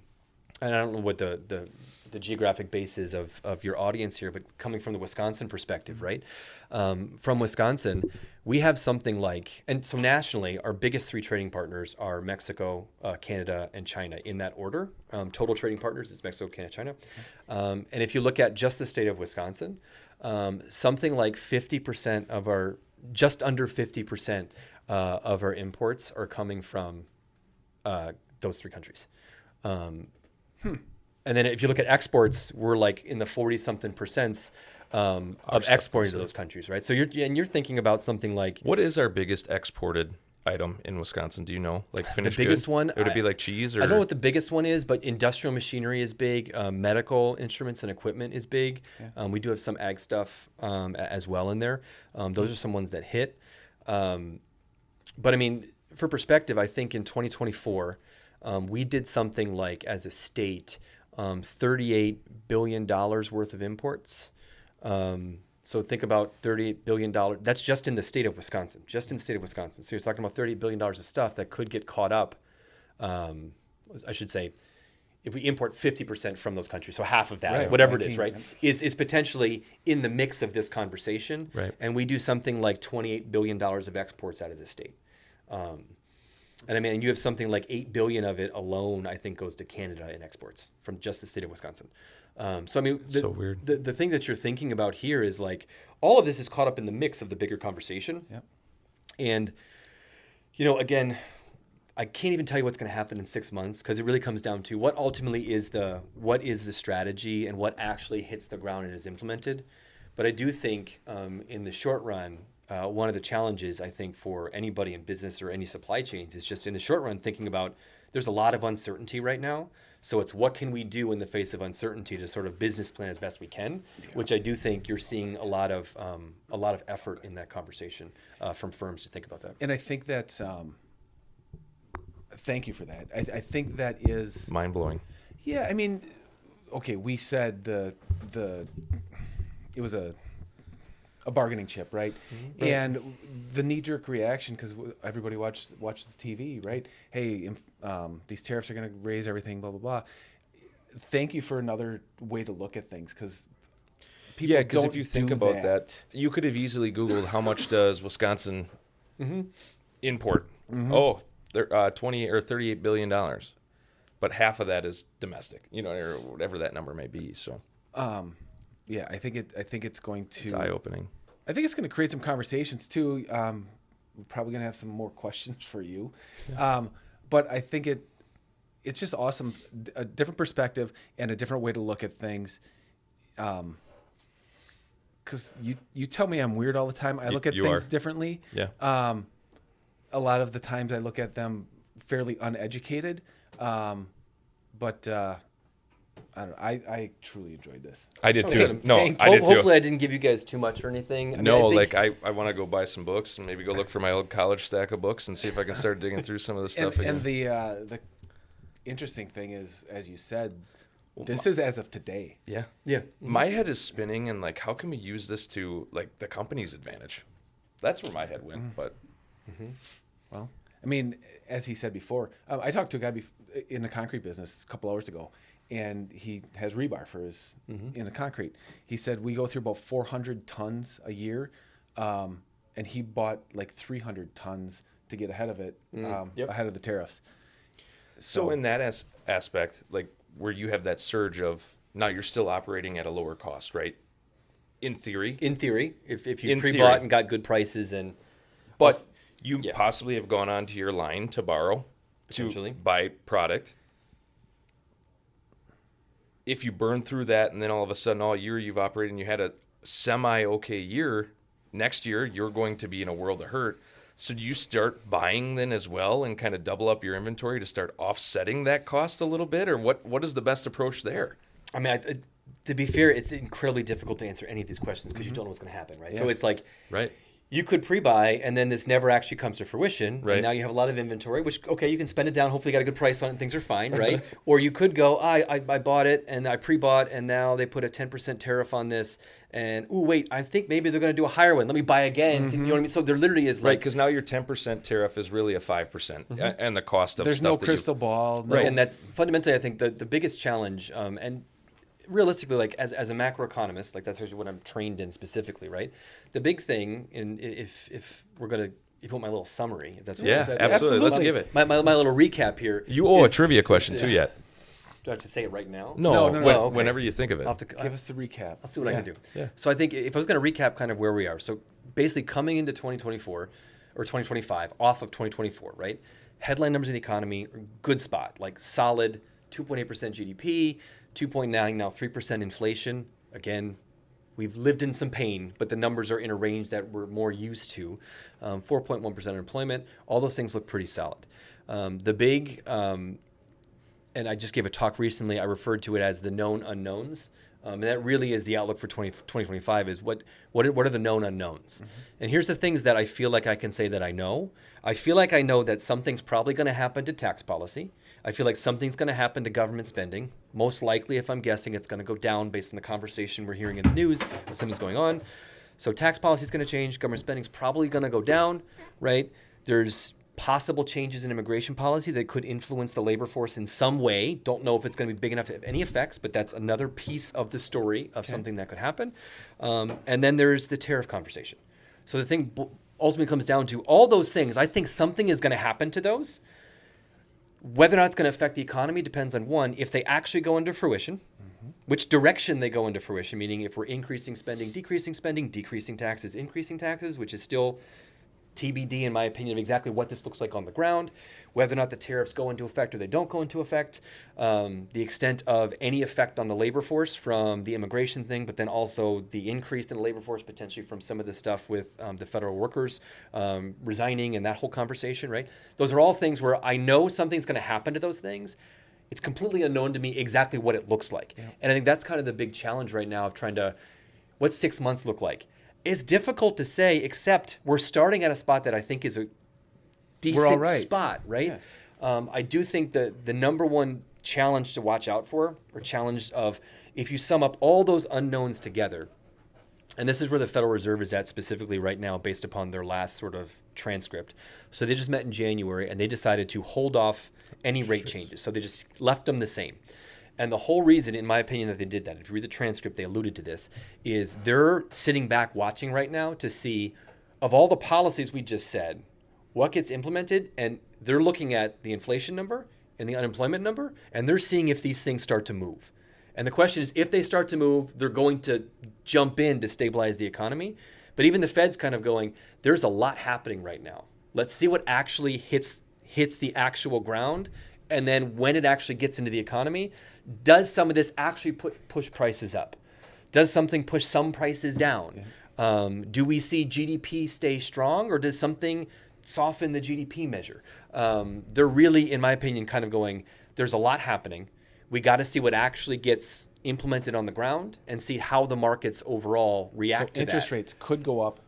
I don't know what the geographic base is of your audience here, but coming from the Wisconsin perspective, right? From Wisconsin, we have something like, and so nationally, our biggest three trading partners are Mexico, Canada, and China in that order. Total trading partners is Mexico, Canada, China. And if you look at just the state of Wisconsin, something like 50% of our, just under 50% of our imports are coming from those three countries. And then if you look at exports, we're like in the 40-something percent of exporting to those countries, right? So you're thinking about something like, What is our biggest exported item in Wisconsin? Do you know? Like finished biggest good? one, Would it be like cheese or? I don't know what the biggest one is, but industrial machinery is big. Medical instruments and equipment is big. We do have some ag stuff as well in there. Those are some ones that hit. But I mean, for perspective, I think in 2024, we did something like, as a state, $38 billion worth of imports. So think about $38 billion. That's just in the state of Wisconsin, So you're talking about $38 billion of stuff that could get caught up. I should say, if we import 50% from those countries, so half of that, Right, whatever 19, it is, right, is potentially in the mix of this conversation. Right. And we do something like $28 billion of exports out of this state. And I mean, you have something like 8 billion of it alone, I think, goes to Canada in exports from just the state of Wisconsin. So I mean, So weird. The thing that you're thinking about here is like, all of this is caught up in the mix of the bigger conversation. Yep. And, you know, again, I can't even tell you what's going to happen in 6 months, because it really comes down to what ultimately is the strategy and what actually hits the ground and is implemented. But I do think in the short run, one of the challenges, I think, for anybody in business or any supply chains is just in the short run thinking about, there's a lot of uncertainty right now. So it's what can we do in the face of uncertainty to sort of business plan as best we can, which I do think you're seeing a lot of effort in that conversation from firms to think about that. And I think that's, thank you for that. I think that is, Mind blowing. yeah, I mean, okay, we said it was a bargaining chip, right? Mm-hmm. And the knee-jerk reaction, because everybody watches TV, right? Hey, these tariffs are going to raise everything, blah, blah, blah. Thank you for another way to look at things, because people Yeah, because don't if you think do about that, you could have easily Googled how much does Wisconsin import. Oh, they're $28 or $38 billion, but half of that is domestic, or whatever that number may be. So Yeah, I think it's going to. it's eye opening. I think it's going to create some conversations too. We're probably going to have some more questions for you, but I think it's just awesome, a different perspective and a different way to look at things. Because you tell me I'm weird all the time. I look at things differently. Yeah. A lot of the times I look at them fairly uneducated, but. I don't know. I truly enjoyed this. I did too. No, I did too. Hopefully I didn't give you guys too much or anything. I want to go buy some books and maybe go look for my old college stack of books and see if I can start digging through some of the stuff again. And the interesting thing is, as you said, this is as of today. Yeah. Yeah. My head is spinning and how can we use this to the company's advantage? That's where my head went. But Well, I mean, as he said before, I talked to a guy in the concrete business a couple hours ago, and he has rebar for his in the concrete. He said we go through about 400 tons a year, and he bought 300 tons to get ahead of it, ahead of the tariffs. So in that aspect, where you have that surge of now you're still operating at a lower cost, right? In theory, if you pre-bought and got good prices but you possibly have gone onto your line to borrow to buy product. If you burn through that and then all of a sudden all year you've operated and you had a semi-okay year, next year you're going to be in a world of hurt. So do you start buying then as well and kind of double up your inventory to start offsetting that cost a little bit? Or what is the best approach there? I mean, to be fair, it's incredibly difficult to answer any of these questions because you don't know what's going to happen, right? Yeah. So it's right. You could pre-buy and then this never actually comes to fruition. Right. And now you have a lot of inventory, which, okay, you can spend it down. Hopefully you got a good price on it and things are fine, right? Or you could go, I bought it and I pre-bought and now they put a 10% tariff on this. And, wait, I think maybe they're going to do a higher one. Let me buy again. You know what I mean? So there literally is right, because now your 10% tariff is really a 5% and the cost of there's stuff. There's no crystal ball. Right, and that's fundamentally, I think, the biggest challenge. And realistically, as a macroeconomist, that's actually what I'm trained in specifically, right? The big thing, if we're going to, if you want my little summary, if that's what absolutely. Let's give it. My little recap here. You owe a trivia question too yet. Do I have to say it right now? No. Okay. Whenever you think of it. I'll have to, give us the recap. I'll see what I can do. Yeah. So I think if I was going to recap kind of where we are, so basically coming into 2024 or 2025 off of 2024, right? Headline numbers in the economy, good spot, solid 2.8% GDP, 2.9 now 3% inflation. Again, we've lived in some pain, but the numbers are in a range that we're more used to. 4.1% unemployment. All those things look pretty solid. The big, and I just gave a talk recently, I referred to it as the known unknowns. And that really is the outlook for 2025 is what are the known unknowns? And here's the things that I feel like I can say that I know. I feel like I know that something's probably going to happen to tax policy. I feel like something's going to happen to government spending. Most likely, if I'm guessing, it's going to go down based on the conversation we're hearing in the news if something's going on. So tax policy is going to change. Government spending's probably going to go down, right? There's possible changes in immigration policy that could influence the labor force in some way. Don't know if it's going to be big enough to have any effects, but that's another piece of the story of something that could happen. And then there's the tariff conversation. So the thing ultimately comes down to all those things. I think something is going to happen to those. Whether or not it's going to affect the economy depends on, one, if they actually go into fruition, which direction they go into fruition, meaning if we're increasing spending, decreasing taxes, increasing taxes, which is still TBD, in my opinion, of exactly what this looks like on the ground, whether or not the tariffs go into effect or they don't go into effect, the extent of any effect on the labor force from the immigration thing, but then also the increase in the labor force potentially from some of the stuff with the federal workers resigning and that whole conversation, right? Those are all things where I know something's going to happen to those things. It's completely unknown to me exactly what it looks like. Yeah. And I think that's kind of the big challenge right now of trying to, what's 6 months look like? It's difficult to say, except we're starting at a spot that I think is a decent spot, right? Yeah. I do think that the number one challenge to watch out for, or challenge of, if you sum up all those unknowns together, and this is where the Federal Reserve is at specifically right now based upon their last sort of transcript. So they just met in January and they decided to hold off any rate changes. So they just left them the same. And the whole reason, in my opinion, that they did that, if you read the transcript, they alluded to this, is they're sitting back watching right now to see, of all the policies we just said, what gets implemented, and they're looking at the inflation number and the unemployment number, and they're seeing if these things start to move. And the question is, if they start to move, they're going to jump in to stabilize the economy. But even the Fed's kind of going, there's a lot happening right now. Let's see what actually hits the actual ground. And then when it actually gets into the economy, does some of this actually push prices up? Does something push some prices down? Yeah. Do we see GDP stay strong, or does something soften the GDP measure? They're really, in my opinion, kind of going, there's a lot happening. We got to see what actually gets implemented on the ground and see how the markets overall react to that. Interest rates could go up.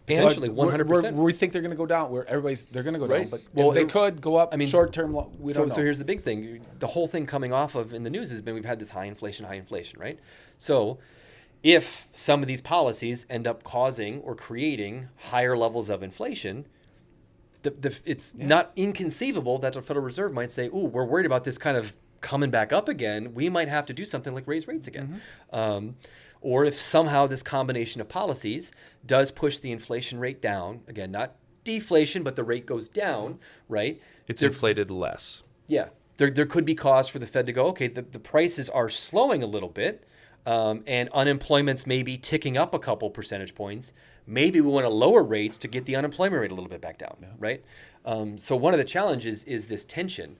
Potentially, 100%. We think they're going to go down. They're going to go down, but they could go up. I mean, short term, we don't know. So here's the big thing: the whole thing coming off of in the news has been we've had this high inflation, right? So if some of these policies end up causing or creating higher levels of inflation, it's not inconceivable that the Federal Reserve might say, "Ooh, we're worried about this kind of coming back up again. We might have to do something like raise rates again." Or if somehow this combination of policies does push the inflation rate down, again, not deflation, but the rate goes down, right? It's inflated less. Yeah. There could be cause for the Fed to go, okay, the prices are slowing a little bit, and unemployment's maybe ticking up a couple percentage points. Maybe we want to lower rates to get the unemployment rate a little bit back down, right? So one of the challenges is this tension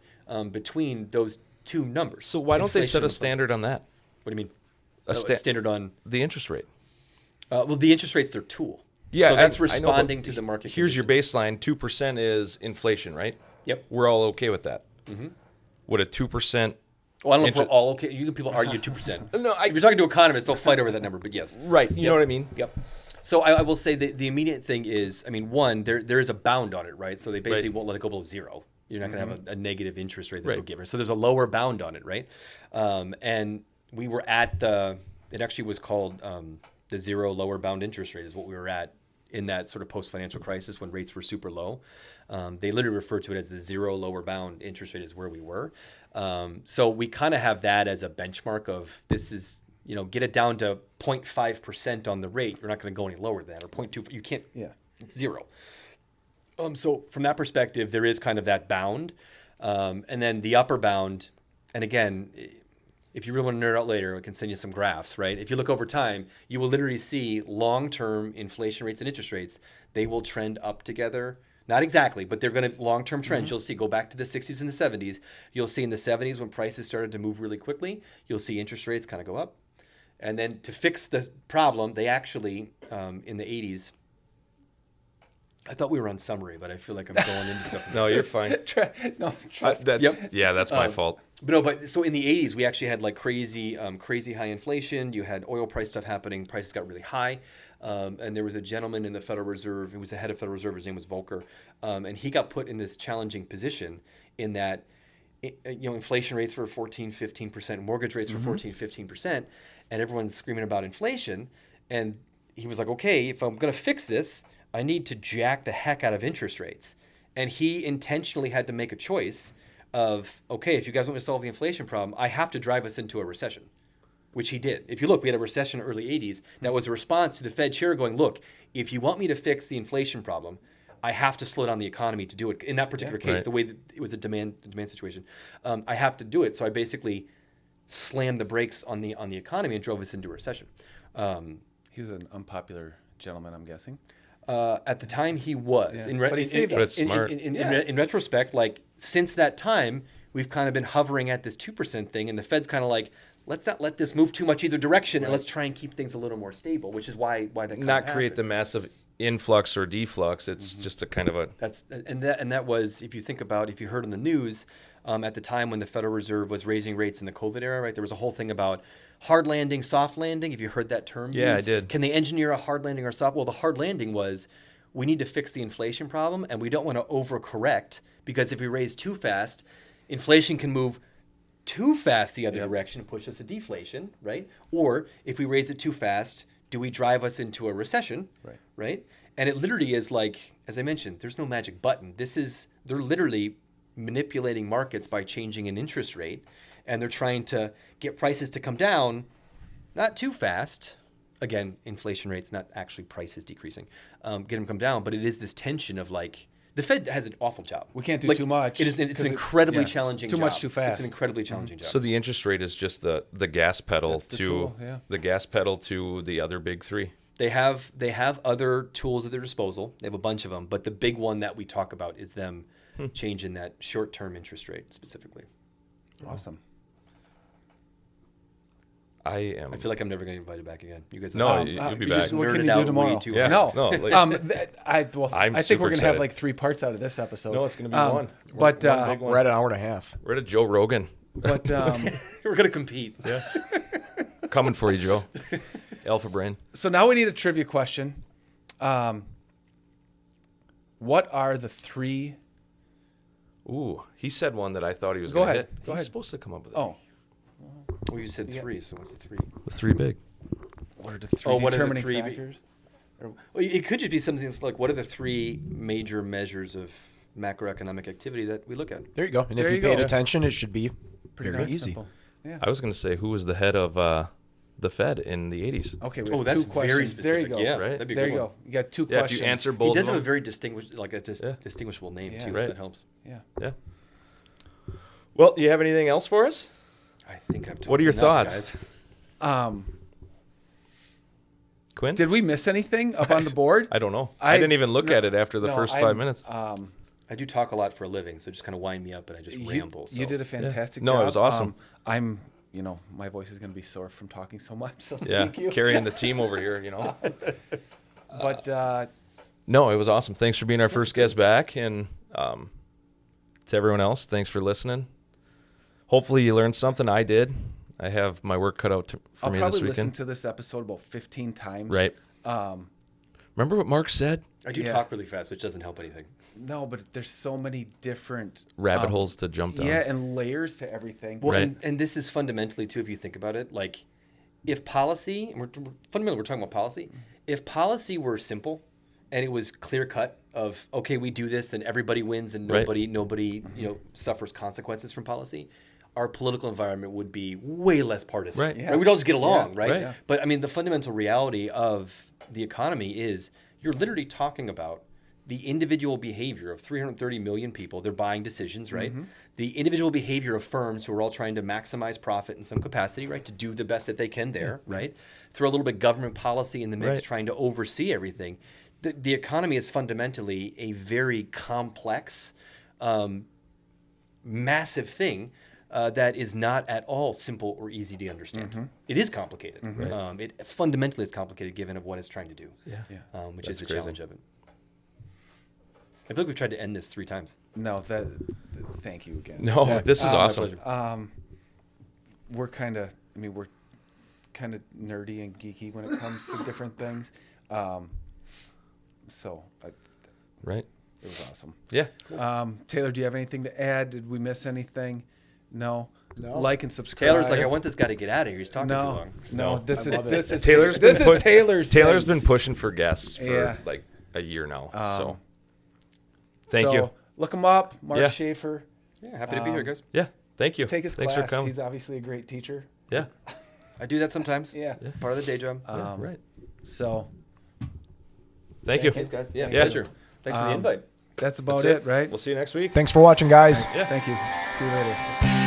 between those two numbers. So why don't they set a standard on that? What do you mean? A standard on the interest rate. Well, the interest rate's their tool. Yeah, so that's responding to the market. Here's your baseline: 2% is inflation, right? Yep. We're all okay with that. Mm-hmm. Would a 2%? Well, I don't know if we're all okay. People argue 2%. No, if you're talking to economists, they'll fight over that number. But yes, right. You know what I mean? Yep. So I will say that the immediate thing is, I mean, one, there is a bound on it, right? So they basically won't let it go below zero. You're not going to have a negative interest rate that they'll give her. So there's a lower bound on it, right? And we were at it actually was called the zero lower bound interest rate is what we were at in that sort of post-financial crisis when rates were super low. They literally refer to it as the zero lower bound interest rate is where we were. So we kind of have that as a benchmark of this is, get it down to 0.5% on the rate. You're not going to go any lower than that, or 0.2. You can't. Yeah. It's zero. So from that perspective, there is kind of that bound. And then the upper bound, and again, if you really want to nerd out later, I can send you some graphs, right? If you look over time, you will literally see long-term inflation rates and interest rates. They will trend up together. Not exactly, but they're going to long-term trends. You'll see, go back to the 60s and the 70s. You'll see in the 70s when prices started to move really quickly, you'll see interest rates kind of go up. And then to fix the problem, they actually, in the 80s, I thought we were on summary, but I feel like I'm going into stuff. No, you're fine. That's my fault. But so in the 80s, we actually had like crazy high inflation. You had oil price stuff happening. Prices got really high. And there was a gentleman in the Federal Reserve, who was the head of Federal Reserve. His name was Volcker. And he got put in this challenging position in that, inflation rates were 14, 15%, mortgage rates were 14, 15%, and everyone's screaming about inflation. And he was like, okay, if I'm going to fix this, I need to jack the heck out of interest rates. And he intentionally had to make a choice of, okay, if you guys want me to solve the inflation problem, I have to drive us into a recession, which he did. If you look, we had a recession in the early 80s. That was a response to the Fed chair going, look, if you want me to fix the inflation problem, I have to slow down the economy to do it. In that particular case, the way that it was a demand situation, I have to do it. So I basically slammed the brakes on the economy and drove us into a recession. He was an unpopular gentleman, I'm guessing. At the time, he was. Yeah. But he saved us. In retrospect, like since that time, we've kind of been hovering at this 2% thing, and the Fed's kind of like, let's not let this move too much either direction, and let's try and keep things a little more stable, which is why that not create the massive influx or deflux. It's just a kind of a that was, if you think about, if you heard on the news, at the time when the Federal Reserve was raising rates in the COVID era, right? There was a whole thing about hard landing, soft landing. Have you heard that term Yeah, used? I did. Can they engineer a hard landing or soft? Well, the hard landing was we need to fix the inflation problem, and we don't want to overcorrect, because if we raise too fast, inflation can move too fast the other direction and push us to deflation, right? Or if we raise it too fast, do we drive us into a recession, right? And it literally is like, as I mentioned, there's no magic button. They're literally manipulating markets by changing an interest rate, and they're trying to get prices to come down, not too fast. Again, inflation rates, not actually prices decreasing, get them to come down, but it is this tension of like, the Fed has an awful job. We can't do too much. It's an incredibly challenging too job. much too fast. It's an incredibly challenging job. So the interest rate is just the gas pedal That's the to tool, yeah. the gas pedal to the other big three. They have other tools at their disposal. They have a bunch of them, but the big one that we talk about is them changing that short-term interest rate specifically. Awesome. I feel like I'm never going to be invited back again. You guys, No, you'll be back. What can nerded you out do way tomorrow? too Yeah. hard. No, like- I I'm think we're super gonna have excited. like 3 parts out of this episode. No, it's going to be one. But One big one. We're at an hour and a half. We're at a Joe Rogan. but We're going to compete. Yeah. Coming for you, Joe. Alpha Brain. so now we need a trivia question. What are the 3? Ooh, he said one that I thought he was Go going to ahead. hit. Go He's ahead. supposed to come up with it. Oh, Well, you said 3, so what's the 3? The 3 big. what are the 3 what are the determining 3 factors? Well, it could just be something that's like, what are the 3 major measures of macroeconomic activity that we look at? There you go. And There if you you paid go. attention, it should be Pretty very darn easy. simple. Yeah. I was going to say, who was the head of the Fed in the 80s? Okay, we have Oh, that's 2 very questions. specific. There you go. Yeah, Right? that'd be a There good you one. go. You got 2 Yeah, questions. if you answer He both does of have a them. very distinguishable name, Yeah. too. Right. That helps. Yeah. Yeah. Well, do you have anything else for us? I think I've talked What are your enough, thoughts? guys. Quinn? Did we miss anything up on the board? I don't know. I didn't even look at it after the first 5 minutes. I do talk a lot for a living, so just kind of wind me up and I just ramble. So. You did a fantastic No, job. it was awesome. My voice is going to be sore from talking so much. So Yeah, thank you. carrying the team over here, But No, it was awesome. Thanks for being our first guest back. And to everyone else, thanks for listening. Hopefully you learned something. I did. I have my work cut out for I'll me probably this listen weekend. to this episode about 15 times. Right. Remember what Mark said? I do Yeah. talk really fast, which doesn't help anything. No, but there's so many different Rabbit holes to jump down. Yeah, and layers to everything. Well, Right. and this is fundamentally, too, if you think about it, like if policy, and fundamentally we're talking about policy, if policy were simple and it was clear cut of, okay, we do this and everybody wins and Right. nobody suffers consequences from policy, our political environment would be way less partisan. Right. Yeah. We'd all just get along, Yeah. right? Right. Yeah. But I mean, the fundamental reality of the economy is you're literally talking about the individual behavior of 330 million people. They're buying decisions, right? The individual behavior of firms who are all trying to maximize profit in some capacity, right? To do the best that they can there, right? Throw a little bit of government policy in the mix, Right. trying to oversee everything. The economy is fundamentally a very complex, massive thing that is not at all simple or easy to understand. It is complicated. It fundamentally is complicated given of what it's trying to do, which is That's the crazy. challenge of it. I feel like we've tried to end this 3 times. No, thank you again. No, this is my awesome. pleasure. We're kind of nerdy and geeky when it comes to different things. Right? It was awesome. Yeah. Taylor, do you have anything to add? Did we miss anything? No. Like and subscribe. Taylor's like, I want this guy to get out of here. He's talking too No, long. no. This is Taylor's this been is Taylor's. Taylor's thing. been pushing for guests for Yeah. like a year now. Um, So thank you. Look him up, Marc Yeah. Schaffer. Yeah, happy to be here, guys. Yeah. Thank you. Take his Thanks class. for coming. He's obviously a great teacher. Yeah. I do that sometimes. Yeah. Part of the day job. Right. So Thank you. Thanks, guys. Yeah, Yeah. pleasure. Thanks for the invite. that's about That's it, right? We'll see you next week. Thanks for watching, guys. Yeah. Thank you. See you later.